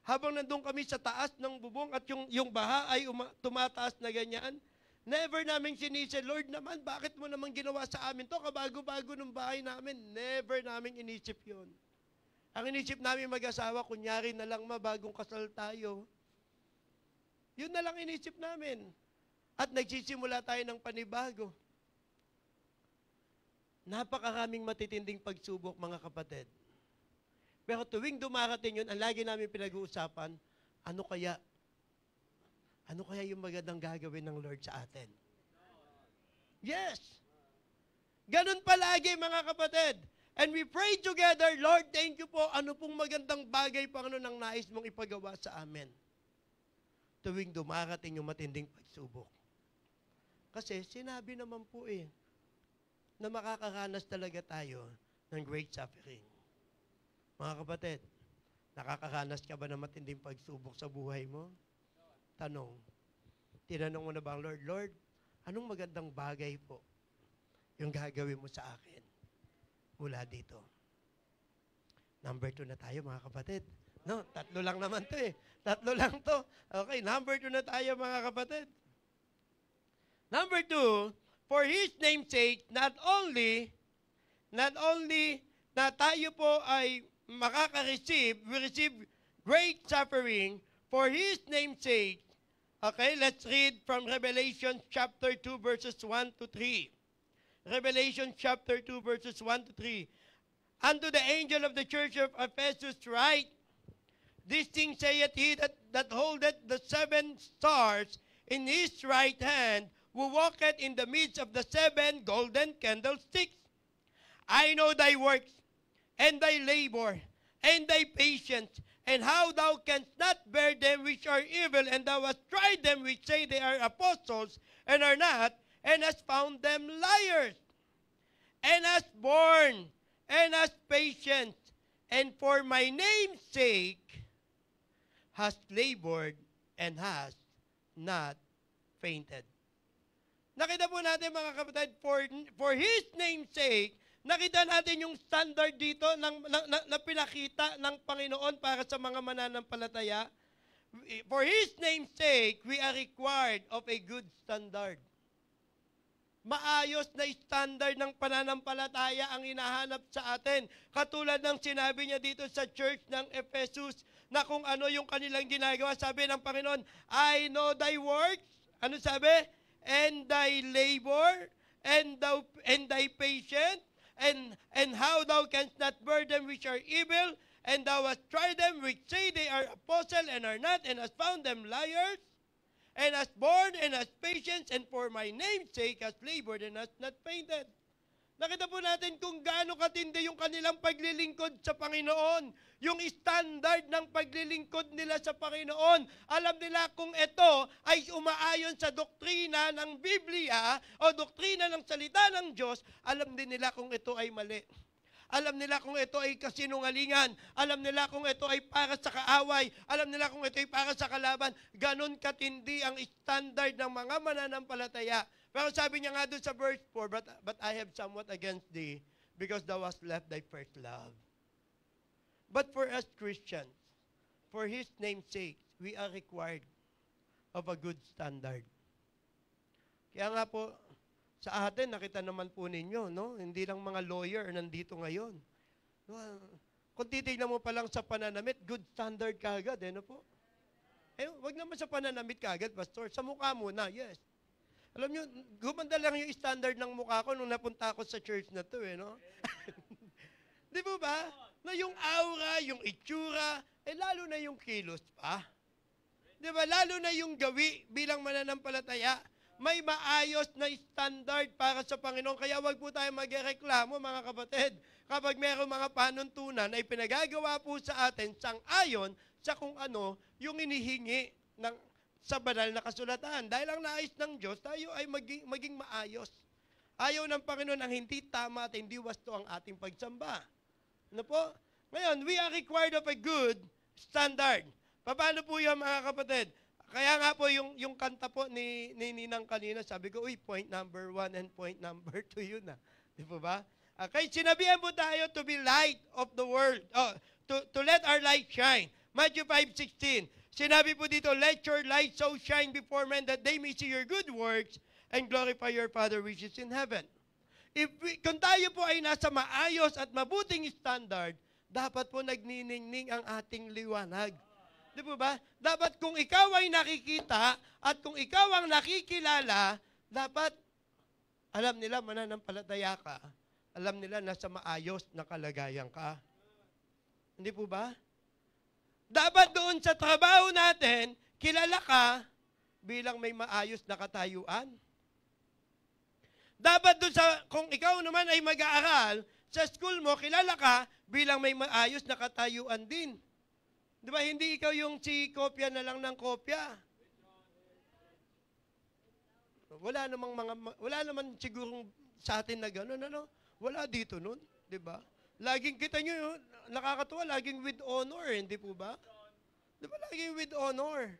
Habang nandun kami sa taas ng bubong at yung baha ay tumataas na ganyan, never namin sinisi, Lord naman, bakit mo naman ginawa sa amin to? Kabago-bago ng bahay namin. Never namin inisip yun. Ang inisip namin mag-asawa, kunyari na lang bagong kasal tayo. Yun na lang inisip namin. At nagsisimula tayo ng panibago. Napakaraming matitinding pagsubok, mga kapatid. Pero tuwing dumarating yun, ang lagi namin pinag-uusapan, ano kaya yung magandang gagawin ng Lord sa atin? Yes! Ganun palagi, mga kapatid. And we pray together, Lord, thank you po. Ano pong magandang bagay, Panginoon, ang nais mong ipagawa sa amin? Tuwing dumarating yung matinding pagsubok. Kasi sinabi naman po na makakaranas talaga tayo ng great suffering. Mga kapatid, nakakaranas ka ba ng matinding pagsubok sa buhay mo? Tanong. Tinanong mo na ba ang Lord, Lord, anong magandang bagay po yung gagawin mo sa akin mula dito? Number 2 na tayo, mga kapatid. No, 3 lang naman to 3 lang to. Okay, number 2 na tayo, mga kapatid. Number 2, for His name's sake, not only na tayo po ay makaka-receive, we receive great suffering for His name's sake. Okay, let's read from Revelation chapter 2, verses 1 to 3. Revelation chapter 2, verses 1 to 3. Unto the angel of the church of Ephesus write, this thing saith he that holdeth the 7 stars in his right hand, who walketh in the midst of the 7 golden candlesticks. I know thy works, and thy labor, and thy patience, and how thou canst not bear them which are evil, and thou hast tried them which say they are apostles, and are not, and hast found them liars, and hast borne, and hast patience, and for my name's sake hast labored, and hast not fainted. Nakita po natin, mga kapatid, for His name's sake, nakita natin yung standard dito na pinakita ng Panginoon para sa mga mananampalataya. For His name's sake, we are required of a good standard. Maayos na standard ng pananampalataya ang hinahanap sa atin. Katulad ng sinabi niya dito sa church ng Ephesus, na kung ano yung kanilang ginagawa, sabi ng Panginoon, I know thy works. Ano sabi? And thy labor, and thy patience, and how thou canst not bear them which are evil, and thou hast tried them which say they are apostles and are not, and hast found them liars, and hast borne and hast patience, and for my name's sake hast labored and hast not fainted. Nakita po natin kung gaano katindi yung kanilang paglilingkod sa Panginoon. Yung standard ng paglilingkod nila sa Panginoon. Alam nila kung ito ay umaayon sa doktrina ng Biblia o doktrina ng salita ng Diyos, alam din nila kung ito ay mali. Alam nila kung ito ay kasinungalingan. Alam nila kung ito ay para sa kaaway. Alam nila kung ito ay para sa kalaban. Ganon katindi ang standard ng mga mananampalataya. Pero sabi niya nga doon sa verse 4, but I have somewhat against thee, because thou hast left thy first love. But for us Christians, for His name's sake, we are required of a good standard. Kaya nga po, sa atin, nakita naman po ninyo, no? Hindi lang mga lawyer nandito ngayon. No? Kung titignan mo pa lang sa pananamit, good standard ka agad, no po? Eh, wag naman sa pananamit kagad, Pastor. Sa mukha muna, yes. Alam nyo, gumanda lang yung standard ng mukha ko nung napunta ako sa church na to, eh, no? Di ba ba? Na yung aura, yung itsura, eh lalo na yung kilos pa. Di ba? Lalo na yung gawi bilang mananampalataya. May maayos na standard para sa Panginoon. Kaya wag po tayo magreklamo, mga kapatid. Kapag mayroong mga panuntunan ay pinagagawa po sa atin sang-ayon sa kung ano yung inihingi sa banal na kasulatan. Dahil ang nais ng Diyos, tayo ay maging maayos. Ayaw ng Panginoon ang hindi tama at hindi wasto ang ating pagsamba. Ano po? Ngayon, we are required of a good standard. Paano po yan, mga kapatid? Kaya nga po, yung kanta po ni Ninang kanina, sabi ko, uy, point number 1 and point number 2 yun na. Di po ba? Okay, sinabihan po tayo to be light of the world. To let our light shine. Matthew 5:16. Sinabi po dito, let your light so shine before men that they may see your good works and glorify your Father which is in heaven. Kung tayo po ay nasa maayos at mabuting standard, dapat po nagniningning ang ating liwanag. Di po ba? Dapat kung ikaw ay nakikita at kung ikaw ang nakikilala, dapat alam nila mananampalataya ka. Alam nila nasa maayos na kalagayan ka. Hindi po ba? Dapat doon sa trabaho natin, kilala ka bilang may maayos na katayuan. Dapat doon sa, kung ikaw naman ay mag-aaral, sa school mo, kilala ka bilang may maayos na katayuan din. Di ba, hindi ikaw yung si kopya na lang ng kopya. Wala naman sigurong sa atin na gano'n, ano? Wala dito nun, di ba? Laging kita nyo, nakakatuwa, laging with honor, hindi po ba? Di ba, laging with honor?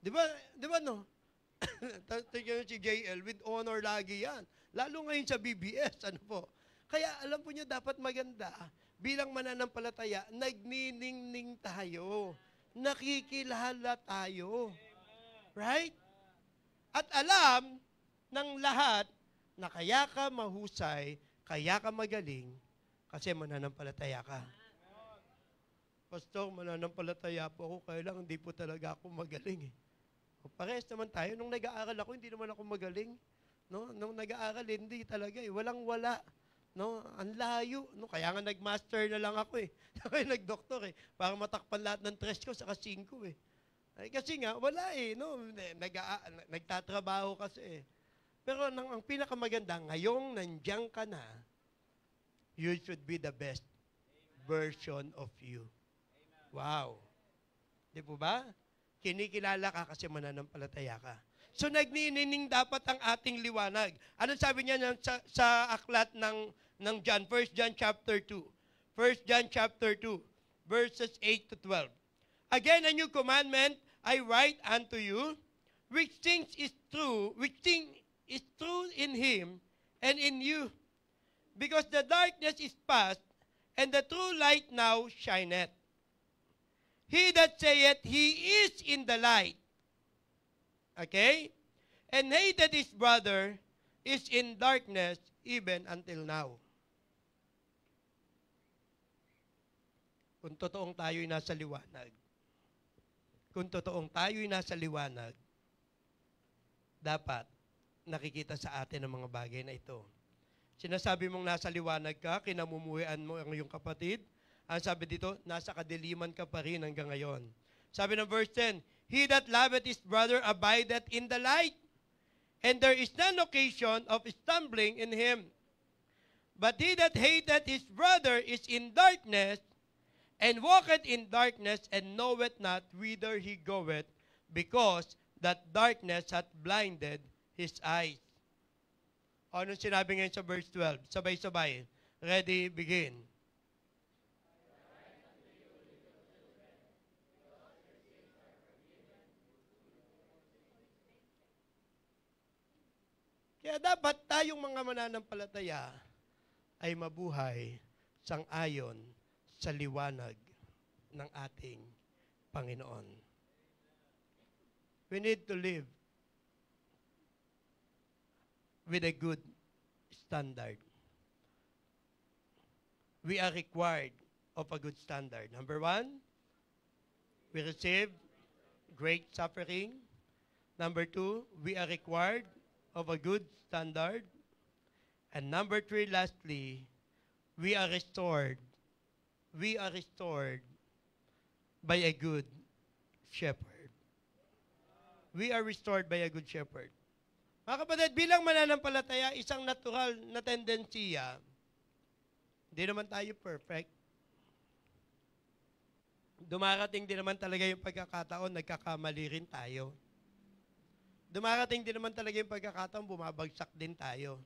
Di ba, no? Tingnan si JL, with honor lagi yan. Lalo ngayon sa BBS, ano po? Kaya alam po nyo, dapat maganda, bilang mananampalataya, nagniningning tayo. Nakikilala tayo. Right? At alam ng lahat na kaya ka mahusay, kaya ka magaling, kasi mananampalataya ka. Pastor, mananampalataya po ako, kaya lang hindi po talaga ako magaling eh. Parehas naman tayo. Nung nag-aaral ako, hindi naman ako magaling. No? Nung nag-aaral, hindi talaga eh. Walang-wala. No? Ang layo. No? Kaya nga nag-master na lang ako eh. Kaya nag-doktor eh. Para matakpan lahat ng 3 ko, saka 5 eh. Ay, kasi nga, wala eh. No? Nagtatrabaho kasi eh. Pero ang pinakamaganda, ngayong nandiyan ka na, you should be the best version of you. Wow. Di po ba? Kinikilala ka kasi mananampalataya ka. So nagnining dapat ang ating liwanag. Ano sabi niya sa aklat ng John? 1 John chapter 2. 1 John chapter 2, verses 8 to 12. Again, a new commandment I write unto you, which thing is true in him and in you. Because the darkness is past, and the true light now shineth. He that saith he is in the light, okay, and hated his brother is in darkness even until now. Kung totoong tayo'y nasa liwanag, dapat nakikita sa atin ang mga bagay na ito. Sinasabi mong nasa liwanag ka, kinamumuhian mo ang iyong kapatid. Ang sabi dito, nasa kadiliman ka pa rin hanggang ngayon. Sabi ng verse 10, He that loveth his brother abideth in the light, and there is none occasion of stumbling in him. But he that hateth his brother is in darkness, and walketh in darkness, and knoweth not whither he goeth, because that darkness hath blinded his eyes. Anong sinabi ngayon sa verse 12? Sabay-sabay. Ready, begin. Kaya dapat tayong mga mananampalataya ay mabuhay sang-ayon sa liwanag ng ating Panginoon. We need to live with a good standard. We are required of a good standard. Number 1, we receive great suffering. Number 2, we are required of a good standard. And number 3, lastly, we are restored. We are restored by a good shepherd. We are restored by a good shepherd. Mga kapatid, bilang mananampalataya, isang natural na tendensiya, hindi naman tayo perfect. Dumarating din naman talaga yung pagkakataon, nagkakamali rin tayo. Dumarating din naman talaga yung pagkakataon, bumabagsak din tayo.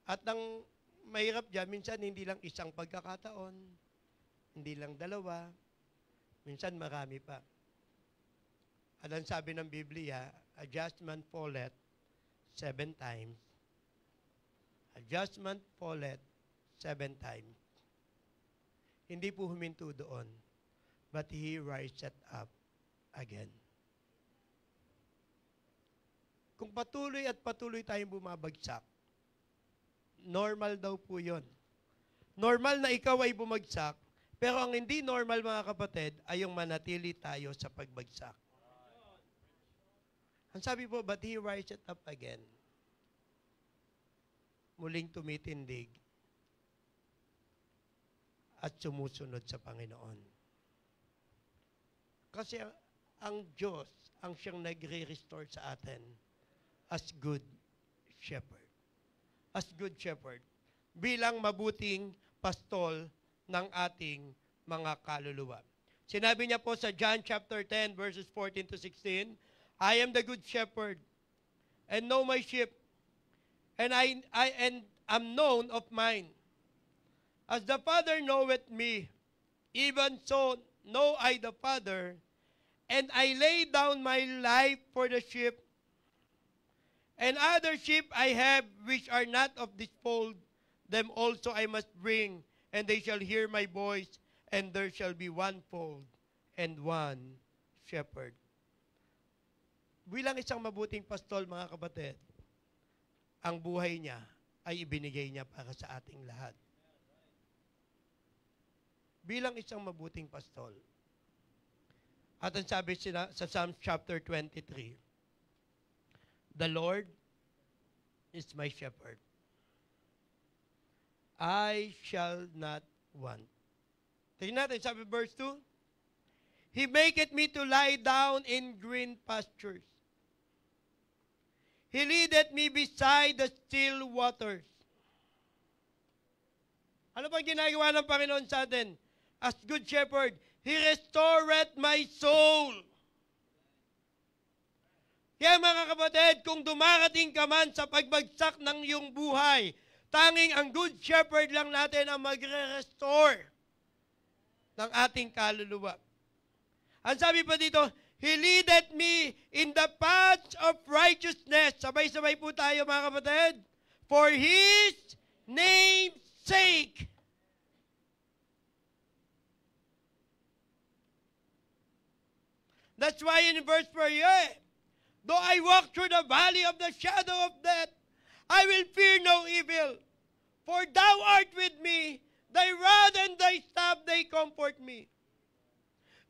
At ang mahirap dyan, minsan hindi lang isang pagkakataon, hindi lang dalawa, minsan marami pa. At ang sabi ng Biblia, a just man falleth 7 times. A just man falleth 7 times. Hindi po huminto doon, but he riseth up again. Kung patuloy at patuloy tayong bumabagsak, normal daw po yun. Normal na ikaw ay bumagsak, pero ang hindi normal, mga kapatid, ay yung manatili tayo sa pagbagsak. Ang sabi po, but he riseth up again. Muling tumitindig at sumusunod sa Panginoon. Kasi ang Diyos ang siyang nagre-restore sa atin as good shepherd. As good shepherd. Bilang mabuting pastol ng ating mga kaluluwa. Sinabi niya po sa John chapter 10 verses 14 to 16, I am the good shepherd and know my sheep, and I am known of mine. As the Father knoweth me, even so know I the Father, and I lay down my life for the sheep. And other sheep I have which are not of this fold, them also I must bring, and they shall hear my voice, and there shall be one fold and one shepherd. Bilang isang mabuting pastol, mga kapatid, ang buhay niya ay ibinigay niya para sa ating lahat. Bilang isang mabuting pastol. At ang sabi sila sa Psalm chapter 23, the Lord is my shepherd. I shall not want. Tingnan natin, sabi verse 2, He maketh me to lie down in green pastures. He leadeth me beside the still waters. Ano pang ginagawa ng Panginoon sa atin? As good shepherd, He restoreth my soul. Kaya mga kapatid, kung dumarating ka man sa pagbagsak ng iyong buhay, tanging ang good shepherd lang natin ang magre-restore ng ating kaluluwa. Ang sabi pa dito, He leadeth me in the paths of righteousness. Sabay-sabay po tayo, mga kapatid. For His name's sake. That's why in verse 4, though I walk through the valley of the shadow of death, I will fear no evil. For thou art with me, thy rod and thy staff, they comfort me.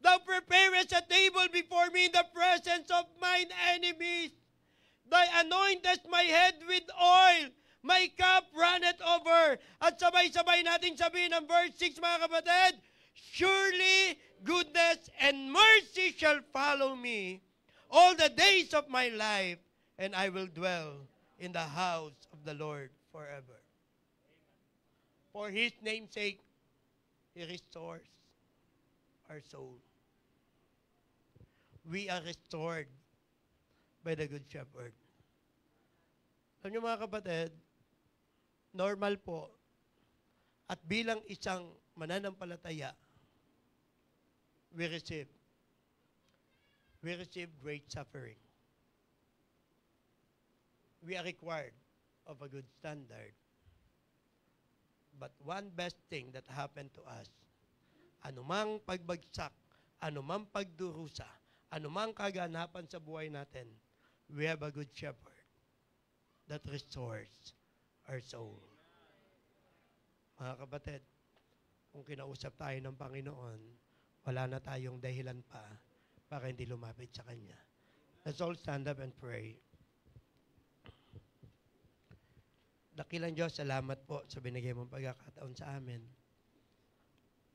Thou preparest a table before me in the presence of mine enemies. Thy anointest my head with oil. My cup runneth over. At sabay-sabay natin sabihin ng verse 6, mga kapatid, surely goodness and mercy shall follow me all the days of my life, and I will dwell in the house of the Lord forever. For His name's sake, He restores our soul. We are restored by the Good Shepherd. Alam niyo, mga kapatid, normal po, at bilang isang mananampalataya, we receive great suffering. We are required of a good standard. But one best thing that happened to us, anumang pagbagsak, anumang pagdurusa, anumang kaganapan sa buhay natin, we have a good shepherd that restores our soul. Mga kapatid, kung kinausap tayo ng Panginoon, wala na tayong dahilan pa para hindi lumapit sa Kanya. Let's all stand up and pray. Dakilang Diyos, salamat po sa binigay mong pagkakataon sa amin.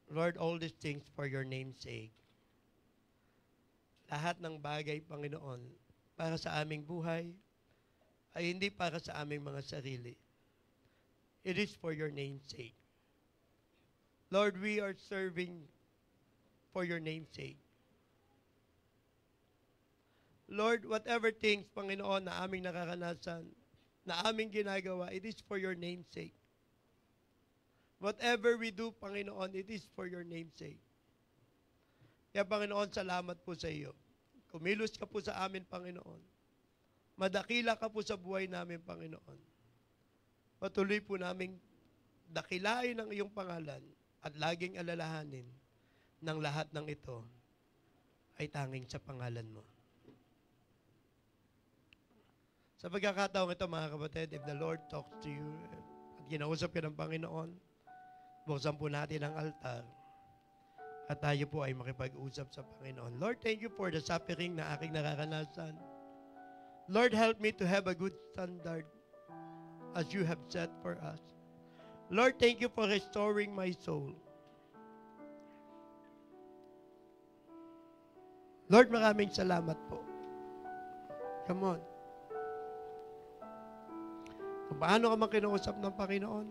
Lord, all these things for your name's sake. Lahat ng bagay, Panginoon, para sa aming buhay, ay hindi para sa aming mga sarili. It is for your name's sake. Lord, we are serving for your name's sake. Lord, whatever things, Panginoon, na aming nakakanasan, na aming ginagawa, it is for your name's sake. Whatever we do, Panginoon, it is for your name's sake. Kaya, Panginoon, salamat po sa iyo. Kumilos ka po sa amin, Panginoon. Madakila ka po sa buhay namin, Panginoon. Patuloy po naming dakilain ang iyong pangalan at laging alalahanin ng lahat ng ito ay tanging sa pangalan mo. Sa pagkakataong ito, mga kapatid, if the Lord talks to you at kinausap ka ng Panginoon, buksan po natin ang altar at tayo po ay makipag-usap sa Panginoon. Lord, thank you for the suffering na aking nararanasan. Lord, help me to have a good standard as you have set for us. Lord, thank you for restoring my soul. Lord, maraming salamat po. Come on. Kung paano ka makinausap ng Panginoon,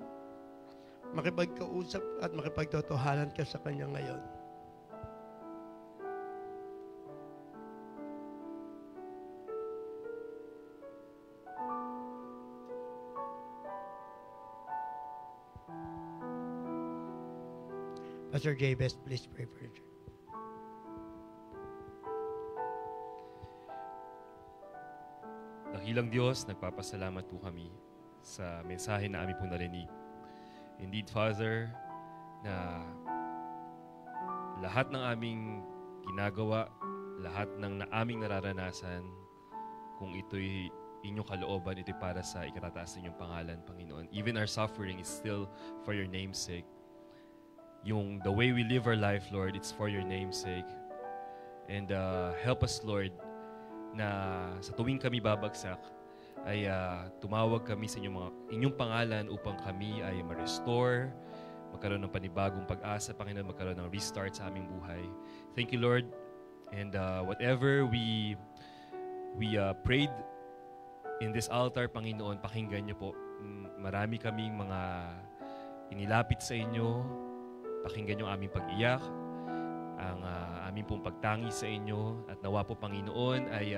makipagkausap at makipagtotohanan ka sa Kanya ngayon. Pastor Jabez, please pray for the church. Dakilang Diyos, nagpapasalamat po kami sa mensahe na aming pong narinig. Indeed, Father, na lahat ng aming ginagawa, lahat ng aming nararanasan, kung ito'y inyong kalooban, ito'y para sa ikatataas ninyong pangalan, Panginoon. Even our suffering is still for your name's sake. The way we live our life, Lord, it's for your name's sake. And help us, Lord, na sa tuwing kami babagsak, ay tumawag kami sa inyong pangalan upang kami ay ma-restore, magkaroon ng panibagong pag-asa, Panginoon, magkaroon ng restart sa aming buhay. Thank you, Lord. And whatever we prayed in this altar, Panginoon, pakinggan niyo po. Marami kaming mga inilapit sa inyo. Pakinggan niyo ang aming pag-iyak, ang aming pong pagtangi sa inyo. At nawa po, Panginoon, ay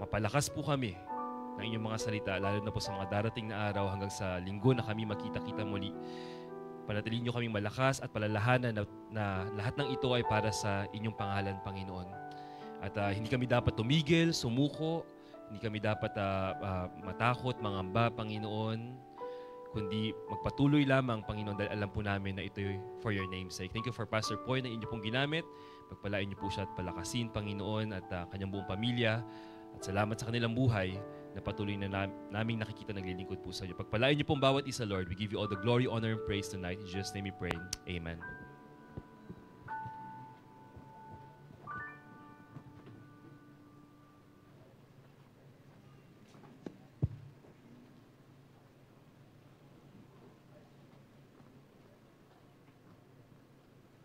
mapalakas po kami ng inyong mga salita, lalo na po sa mga darating na araw hanggang sa linggo na kami makita-kita muli. Panatilihin niyo kaming malakas at palalahanan na lahat ng ito ay para sa inyong pangalan, Panginoon. At hindi kami dapat tumigil, sumuko, hindi kami dapat matakot, mangamba, Panginoon, kundi magpatuloy lamang, Panginoon, dahil alam po namin na ito for your name's sake. Thank you for Pastor Poy na inyo pong ginamit. Pagpalain niyo po siya at palakasin, Panginoon, at kanyang buong pamilya. At salamat sa kanilang buhay na patuloy na naming nakikita naglilingkod po sa inyo. Pagpalain niyo pong bawat isa, Lord. We give you all the glory, honor, and praise tonight. In Jesus' name we pray. Amen.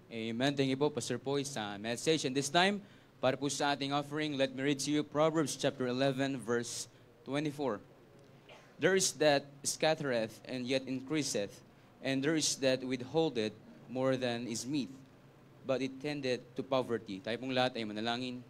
Amen. Thank you po, Pastor Poy, sa message. And this time, para po sa ating offering, let me read to you Proverbs chapter 11, verse 24. There is that scattereth and yet increaseth, and there is that withholdeth more than is meet, but it tendeth to poverty. Tayo pong lahat ay manalangin.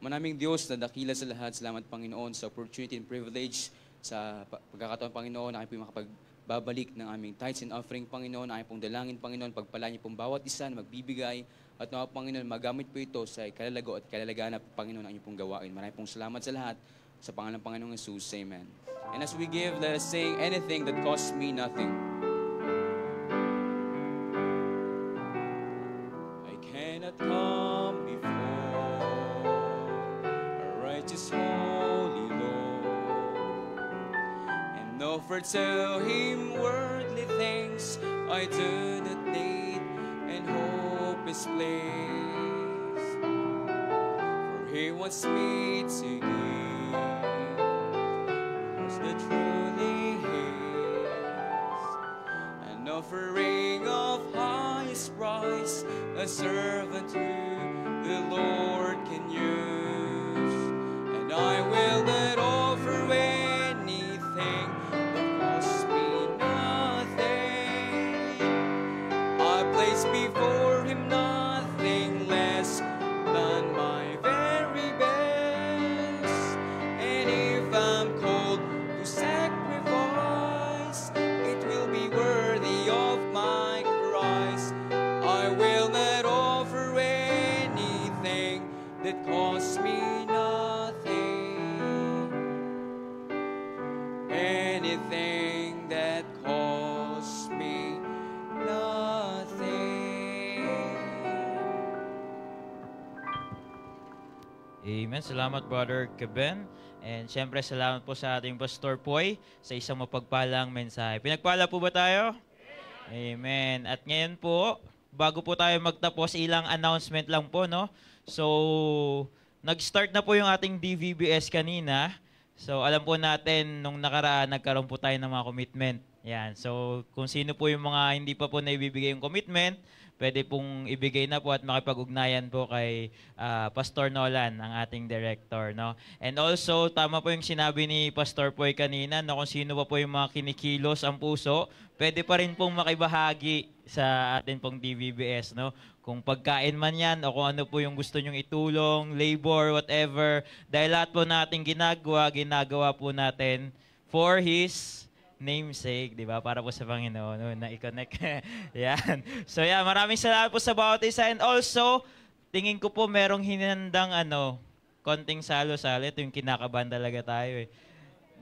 Manaming Diyos na dakila sa lahat, salamat Panginoon sa opportunity and privilege sa pagkakataon, Panginoon, na kayo po makapagbabalik ng aming tithes and offering, Panginoon. Ay pong dalangin, Panginoon, pagpalaan niyo pong bawat isa na magbibigay at nawa, Panginoon, magamit po ito sa kalalago at kalalagaan na, Panginoon, ang inyong pong gawain. Maraming pong salamat sa lahat sa pangalan ng Panginoong Jesus. Amen. And as we give, let us sing anything that costs me nothing. I cannot come before a righteous holy Lord and offer to Him worldly things I do not need and hope wants me to give was the truly His, an offering of highest price, a servant who the Lord can use. And I will not offer anything that costs me nothing. I place before Him nothing less than my very best. And if I'm called to sacrifice, it will be worthy of my Christ. I will not offer anything that costs me nothing. Anything that costs me nothing. Amen. Salamat, Brother Keben. And syempre, salamat po sa ating Pastor Poy sa isang mapagpalang mensahe. Pinagpala po ba tayo? Amen. At ngayon po, bago po tayo magtapos, ilang announcement lang po, no? So, nag-start na po yung ating DVBS kanina. So, alam po natin, nung nakaraan, nagkaroon po tayo ng mga commitment. Yan. So, kung sino po yung mga hindi pa po naibibigay yung commitment, pwede pong ibigay na po at makipag-ugnayan po kay Pastor Nolan, ang ating director, no? And also, tama po yung sinabi ni Pastor Poy kanina, no, kung sino pa po yung mga kinikilos ang puso, pwede pa rin pong makibahagi sa atin pong DVBS, no? Kung pagkain man yan o kung ano po yung gusto nyong itulong, labor, whatever. Dahil lahat po natin ginagawa po natin for His namesake, di ba? Para po sa Panginoon, no? Na i-connect. Yan. So, yan. Maraming salamat po sa bawat isa. And also, tingin ko po merong hinandang konting salo-salo. Ito yung kinakabahan talaga tayo, eh.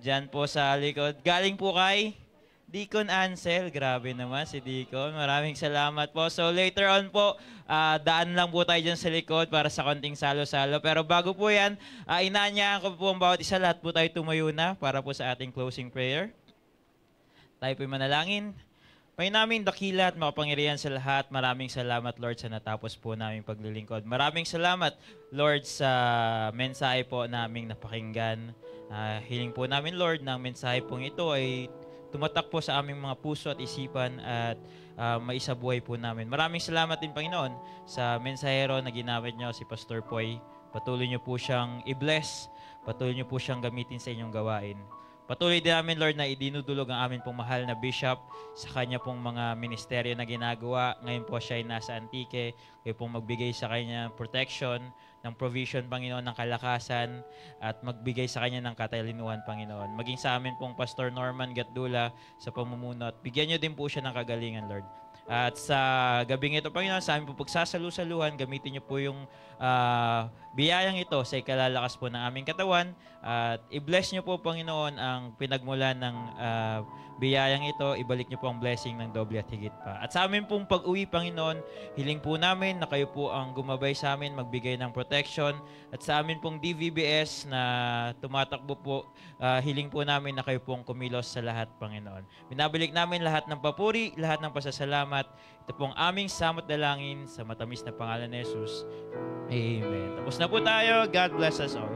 Diyan po sa likod. Galing po kay Deacon Ansel. Grabe naman si Deacon. Maraming salamat po. So, later on po, daan lang po tayo dyan sa likod para sa konting salo-salo. Pero bago po yan, inaanyahan ko po ang bawat isa. Lahat po tayo tumayo na para po sa ating closing prayer. Tayo po'y manalangin. Panginoon naming dakila at makapangyarihan sa lahat, maraming salamat, Lord, sa natapos po naming paglilingkod. Maraming salamat, Lord, sa mensahe po naming napakinggan. Hiling po namin, Lord, na ang mensahe pong ito ay tumatak po sa aming mga puso at isipan at maisabuhay po namin. Maraming salamat din, Panginoon, sa mensahero na ginamit niyo, si Pastor Poy. Patuloy niyo po siyang i-bless. Patuloy niyo po siyang gamitin sa inyong gawain. Patuloy din namin, Lord, na idinudulog ang amin pong mahal na bishop sa kanya pong mga ministeryo na ginagawa. Ngayon po siya ay nasa Antique. Kayo pong magbigay sa kanya protection, ng provision, Panginoon, ng kalakasan, at magbigay sa kanya ng katalinuhan, Panginoon. Maging sa amin pong Pastor Norman Gatdula sa pamumuno at bigyan niyo din po siya ng kagalingan, Lord. At sa gabing ito, Panginoon, sa amin po pagsasalusaluhan, gamitin niyo po yung biyayang ito sa ikalalakas po ng aming katawan. At i-bless niyo po, Panginoon, ang pinagmulan ng biyayang ito. Ibalik niyo po ang blessing ng doble at higit pa. At sa amin pong pag-uwi, Panginoon, hiling po namin na kayo po ang gumabay sa amin, magbigay ng protection. At sa amin pong DVBS na tumatakbo po, hiling po namin na kayo pong kumilos sa lahat, Panginoon. Binabalik namin lahat ng papuri, lahat ng pasasalamat. Ito pong aming samot dalangin sa matamis na pangalan ni Jesus. Amen. Tapos na po tayo. God bless us all.